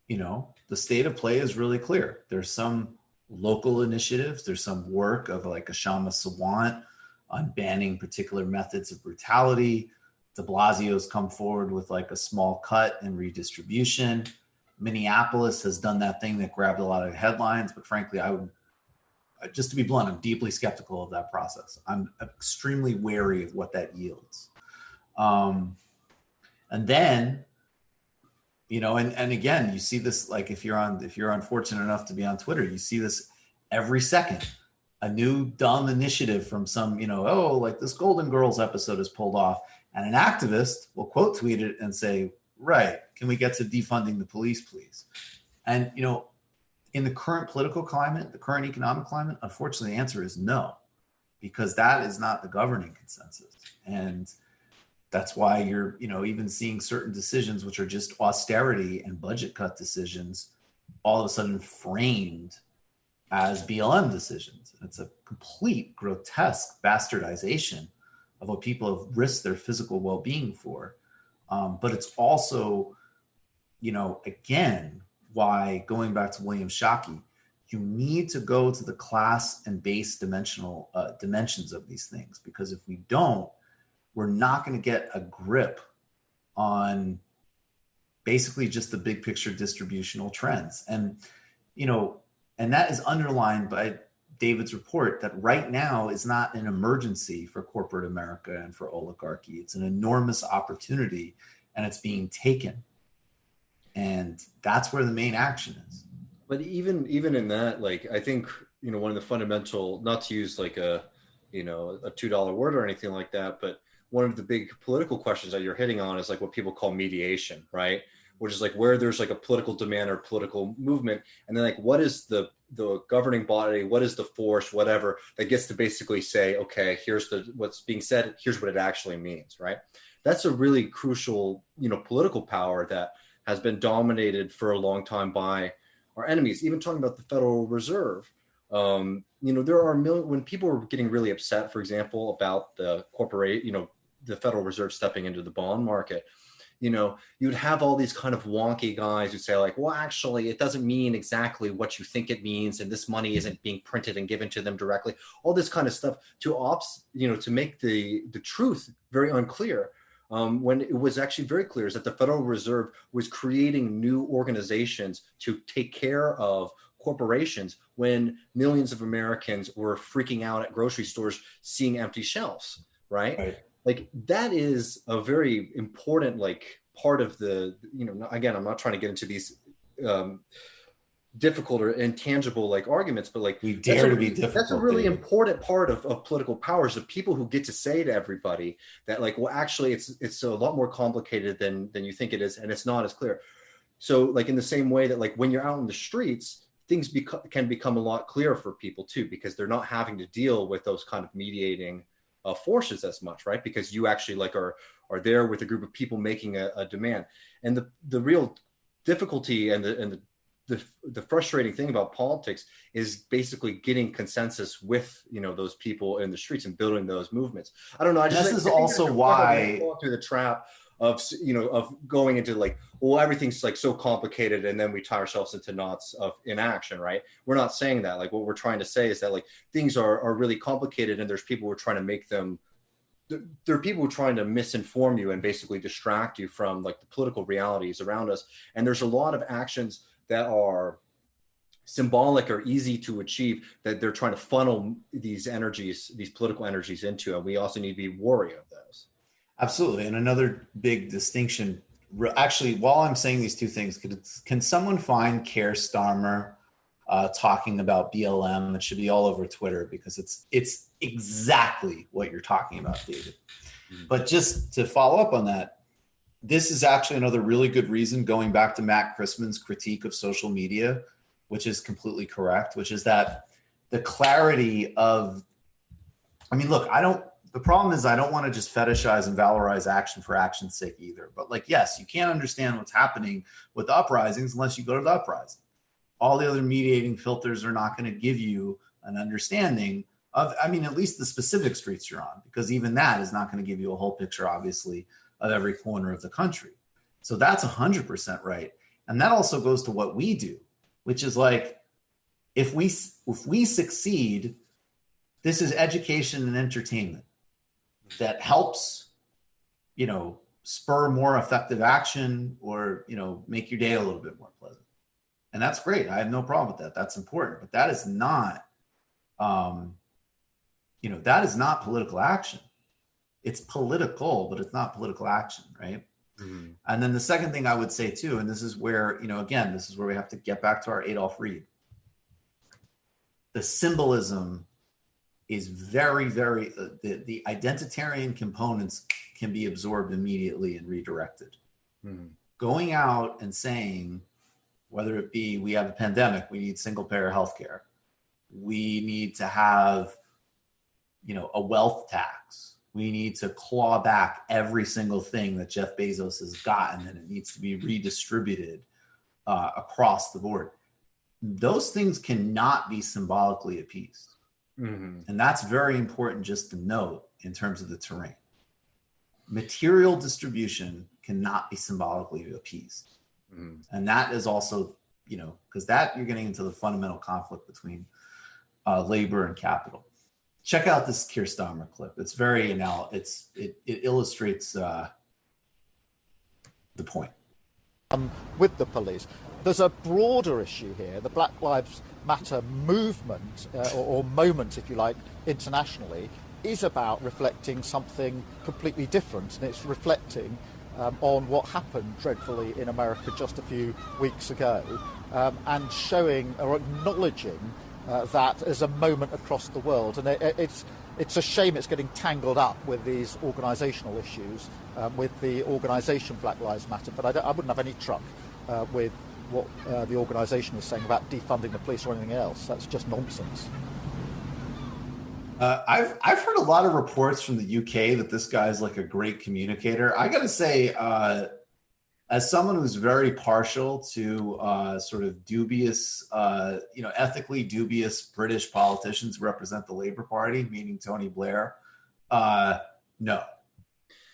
the state of play is really clear. There's some local initiatives. There's some work of like Kshama Sawant on banning particular methods of brutality. De Blasio's come forward with like a small cut and redistribution. Minneapolis has done that thing that grabbed a lot of headlines, but frankly, just to be blunt, I'm deeply skeptical of that process. I'm extremely wary of what that yields. And then, and again, you see this, like if you're unfortunate enough to be on Twitter, you see this every second, a new dumb initiative from some, like this Golden Girls episode is pulled off, and an activist will quote tweet it and say, right, can we get to defunding the police, please? And, in the current political climate, the current economic climate, unfortunately, the answer is no, because that is not the governing consensus. And that's why you're, even seeing certain decisions, which are just austerity and budget cut decisions, all of a sudden framed as BLM decisions. And it's a complete grotesque bastardization of what people have risked their physical well-being for. But it's also, again, why, going back to William Shockey, you need to go to the class and base dimensions of these things, because if we don't, we're not going to get a grip on basically just the big picture distributional trends. And, and that is underlined by David's report that right now is not an emergency for corporate America and for oligarchy. It's an enormous opportunity, and it's being taken. And that's where the main action is. But even in that, like, I think, one of the fundamental, not to use like a a $2 word or anything like that. But one of the big political questions that you're hitting on is like what people call mediation, right? Which is like where there's like a political demand or political movement, and then like what is the governing body, what is the force, whatever, that gets to basically say, okay, here's what's being said, here's what it actually means, right? That's a really crucial, political power that has been dominated for a long time by our enemies. Even talking about the Federal Reserve, there are when people are getting really upset, for example, about the Federal Reserve stepping into the bond market. You'd have all these kind of wonky guys who say like, well, actually, it doesn't mean exactly what you think it means, and this money isn't being printed and given to them directly. All this kind of stuff to make the truth very unclear. When it was actually very clear is that the Federal Reserve was creating new organizations to take care of corporations when millions of Americans were freaking out at grocery stores seeing empty shelves, right? Like that is a very important part of the, again, I'm not trying to get into these difficult or intangible arguments, but we dare to be difficult. That's a really important part of political powers, the people who get to say to everybody that well, actually it's a lot more complicated than you think it is, and it's not as clear. So in the same way that when you're out in the streets, things can become a lot clearer for people too, because they're not having to deal with those kind of mediating forces as much, right? Because you actually are there with a group of people making a demand. And the real difficulty and the frustrating thing about politics is basically getting consensus with those people in the streets and building those movements. I don't know. This is also why fall through the trap of going into well, everything's so complicated, and then we tie ourselves into knots of inaction, right? We're not saying that. What we're trying to say is that things are really complicated, and there's people who are trying to make them. There are people who are trying to misinform you and basically distract you from the political realities around us. And there's a lot of actions that are symbolic or easy to achieve that they're trying to funnel these political energies into, and we also need to be wary of those. Absolutely. And another big distinction, actually, while I'm saying these two things, can someone find Keir Starmer talking about BLM? It should be all over Twitter, because it's exactly what you're talking about, David. Mm-hmm. But just to follow up on that, this is actually another really good reason, going back to Matt Christman's critique of social media, which is completely correct, which is that the clarity of, look, the problem is I don't want to just fetishize and valorize action for action's sake either. But yes, you can't understand what's happening with the uprisings unless you go to the uprising. All the other mediating filters are not going to give you an understanding of, at least the specific streets you're on, because even that is not going to give you a whole picture, obviously, of every corner of the country. So that's 100% right. And that also goes to what we do, which is if we succeed, this is education and entertainment that helps, spur more effective action or, make your day a little bit more pleasant. And that's great. I have no problem with that. That's important. But that is not, that is not political action. It's political, but it's not political action, right? Mm-hmm. And then the second thing I would say too, and this is where, again, this is where we have to get back to our Adolf Reed. The symbolism is very, very, the identitarian components can be absorbed immediately and redirected. Mm-hmm. Going out and saying, whether it be we have a pandemic, we need single payer healthcare, we need to have, a wealth tax, we need to claw back every single thing that Jeff Bezos has gotten, and it needs to be redistributed across the board. Those things cannot be symbolically appeased. Mm-hmm. And that's very important just to note in terms of the terrain. Material distribution cannot be symbolically appeased. Mm-hmm. And that is also, because that you're getting into the fundamental conflict between labor and capital. Check out this Keir Starmer clip. It's very it illustrates the point. With the police. There's a broader issue here. The Black Lives Matter movement, or moment, if you like, internationally, is about reflecting something completely different. And it's reflecting on what happened dreadfully in America just a few weeks ago, and showing or acknowledging that as a moment across the world. And it's a shame it's getting tangled up with these organisational issues, with the organisation Black Lives Matter. But I wouldn't have any truck with what the organisation is saying about defunding the police or anything else. That's just nonsense. I've heard a lot of reports from the UK that this guy's like a great communicator. I got to say, as someone who's very partial to sort of dubious, ethically dubious British politicians who represent the Labour Party, meaning Tony Blair, no,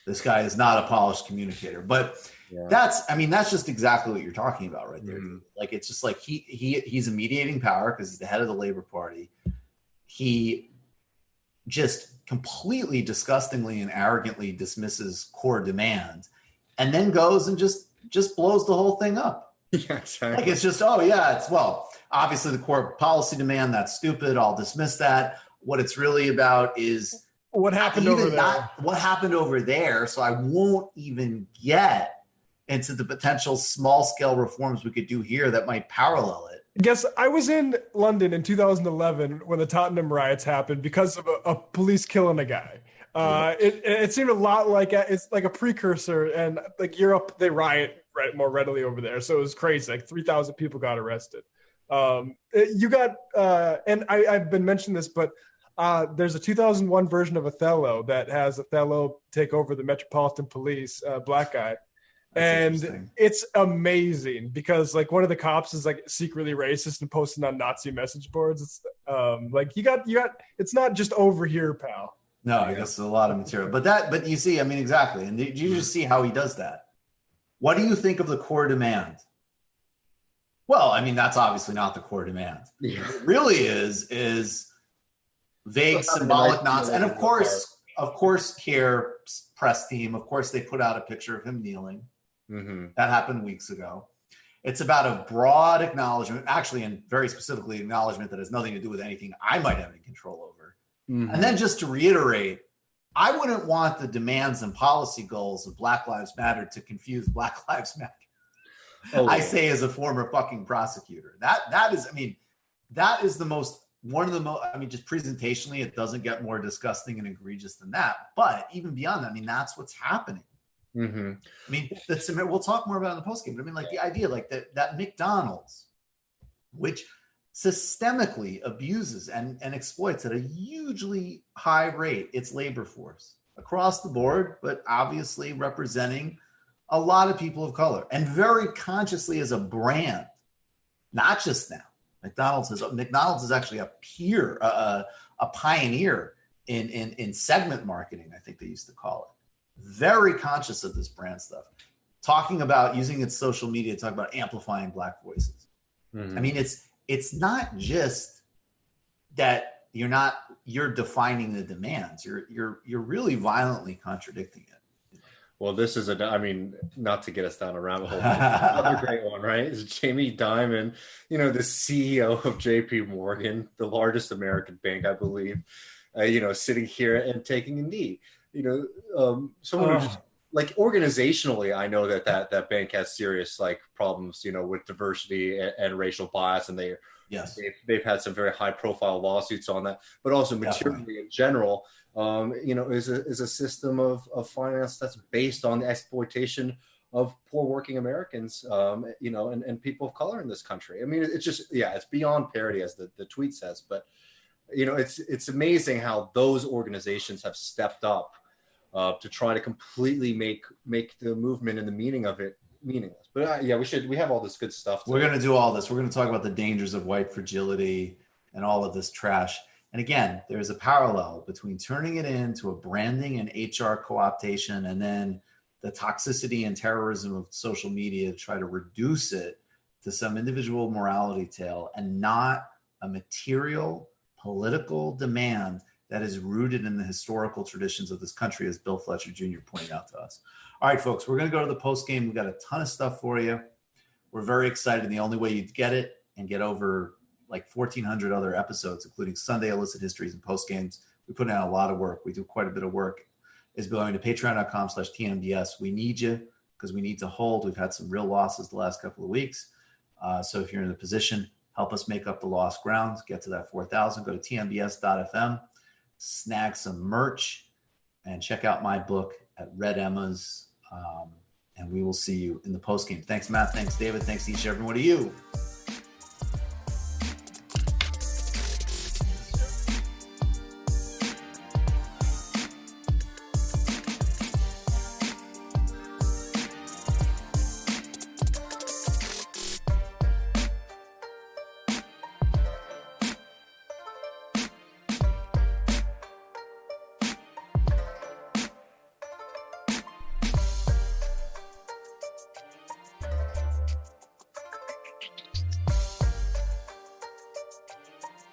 this guy is not a polished communicator. But that's just exactly what you're talking about right there. Mm-hmm. Like, it's just like he's a mediating power because he's the head of the Labour Party. He just completely disgustingly and arrogantly dismisses core demand and then goes and just blows the whole thing up. Yeah, exactly. Like, it's just, obviously the core policy demand, that's stupid. I'll dismiss that. What it's really about is what happened over there. What happened over there. So I won't even get into the potential small scale reforms we could do here that might parallel it. Guess I was in London in 2011 when the Tottenham Riots happened because of a police killing a guy. It seemed a lot like it's like a precursor, and like Europe, they riot more readily over there. So it was crazy. Like 3,000 people got arrested. You got, and I've been mentioning this, but there's a 2001 version of Othello that has Othello take over the Metropolitan Police, black guy. And it's amazing because like one of the cops is like secretly racist and posting on Nazi message boards. It's like you got it's not just over here, pal. No, I guess there's a lot of material. But you see, exactly. And did you just see how he does that? What do you think of the core demand? Well, that's obviously not the core demand. Yeah. What it really is vague, symbolic nonsense. And of course, here, press team, of course, they put out a picture of him kneeling. Mm-hmm. That happened weeks ago. It's about a broad acknowledgement, actually, and very specifically acknowledgement that has nothing to do with anything I might have any control over. Mm-hmm. And then just to reiterate, I wouldn't want the demands and policy goals of Black Lives Matter to confuse Black Lives Matter. Oh, I say as a former fucking prosecutor. That is one of the most, just presentationally, it doesn't get more disgusting and egregious than that. But even beyond that, that's what's happening. Mm-hmm. We'll talk more about it in the postgame, but the idea like that McDonald's, which systemically abuses and exploits at a hugely high rate its labor force across the board, but obviously representing a lot of people of color and very consciously as a brand, not just now. McDonald's is actually a pioneer in segment marketing, I think they used to call it. Very conscious of this brand stuff, talking about using its social media to talk about amplifying Black voices. Mm-hmm. It's not just that you're defining the demands. You're really violently contradicting it. Well, this is not to get us down a rabbit hole. Another great one, right? Is Jamie Dimon, the CEO of JP Morgan, the largest American bank, I believe, sitting here and taking a knee. Someone who just like organizationally, I know that bank has serious like problems, with diversity and racial bias, and they've had some very high profile lawsuits on that, but also materially in general, is a system of finance that's based on the exploitation of poor working Americans, and people of color in this country. It's just, it's beyond parody, as the tweet says, but it's amazing how those organizations have stepped up to try to completely make the movement and the meaning of it meaningless. But we have all this good stuff. We're going to do all this. We're going to talk about the dangers of white fragility and all of this trash. And again, there's a parallel between turning it into a branding and HR co-optation, and then the toxicity and terrorism of social media to try to reduce it to some individual morality tale and not a material political demand that is rooted in the historical traditions of this country, as Bill Fletcher Jr. pointed out to us. All right, folks, we're going to go to the post game. We've got a ton of stuff for you. We're very excited. The only way you'd get it and get over like 1,400 other episodes, including Sunday Illicit Histories and post games. We put in a lot of work. We do quite a bit of work. Is going to patreon.com/TMBS. We need you because we need to hold. We've had some real losses the last couple of weeks. So if you're in a position, help us make up the lost ground, get to that 4,000. Go to tmbs.fm. snag some merch, and check out my book at Red Emma's. And we will see you in the post game. Thanks, Matt. Thanks, David. Thanks to each and every one of you.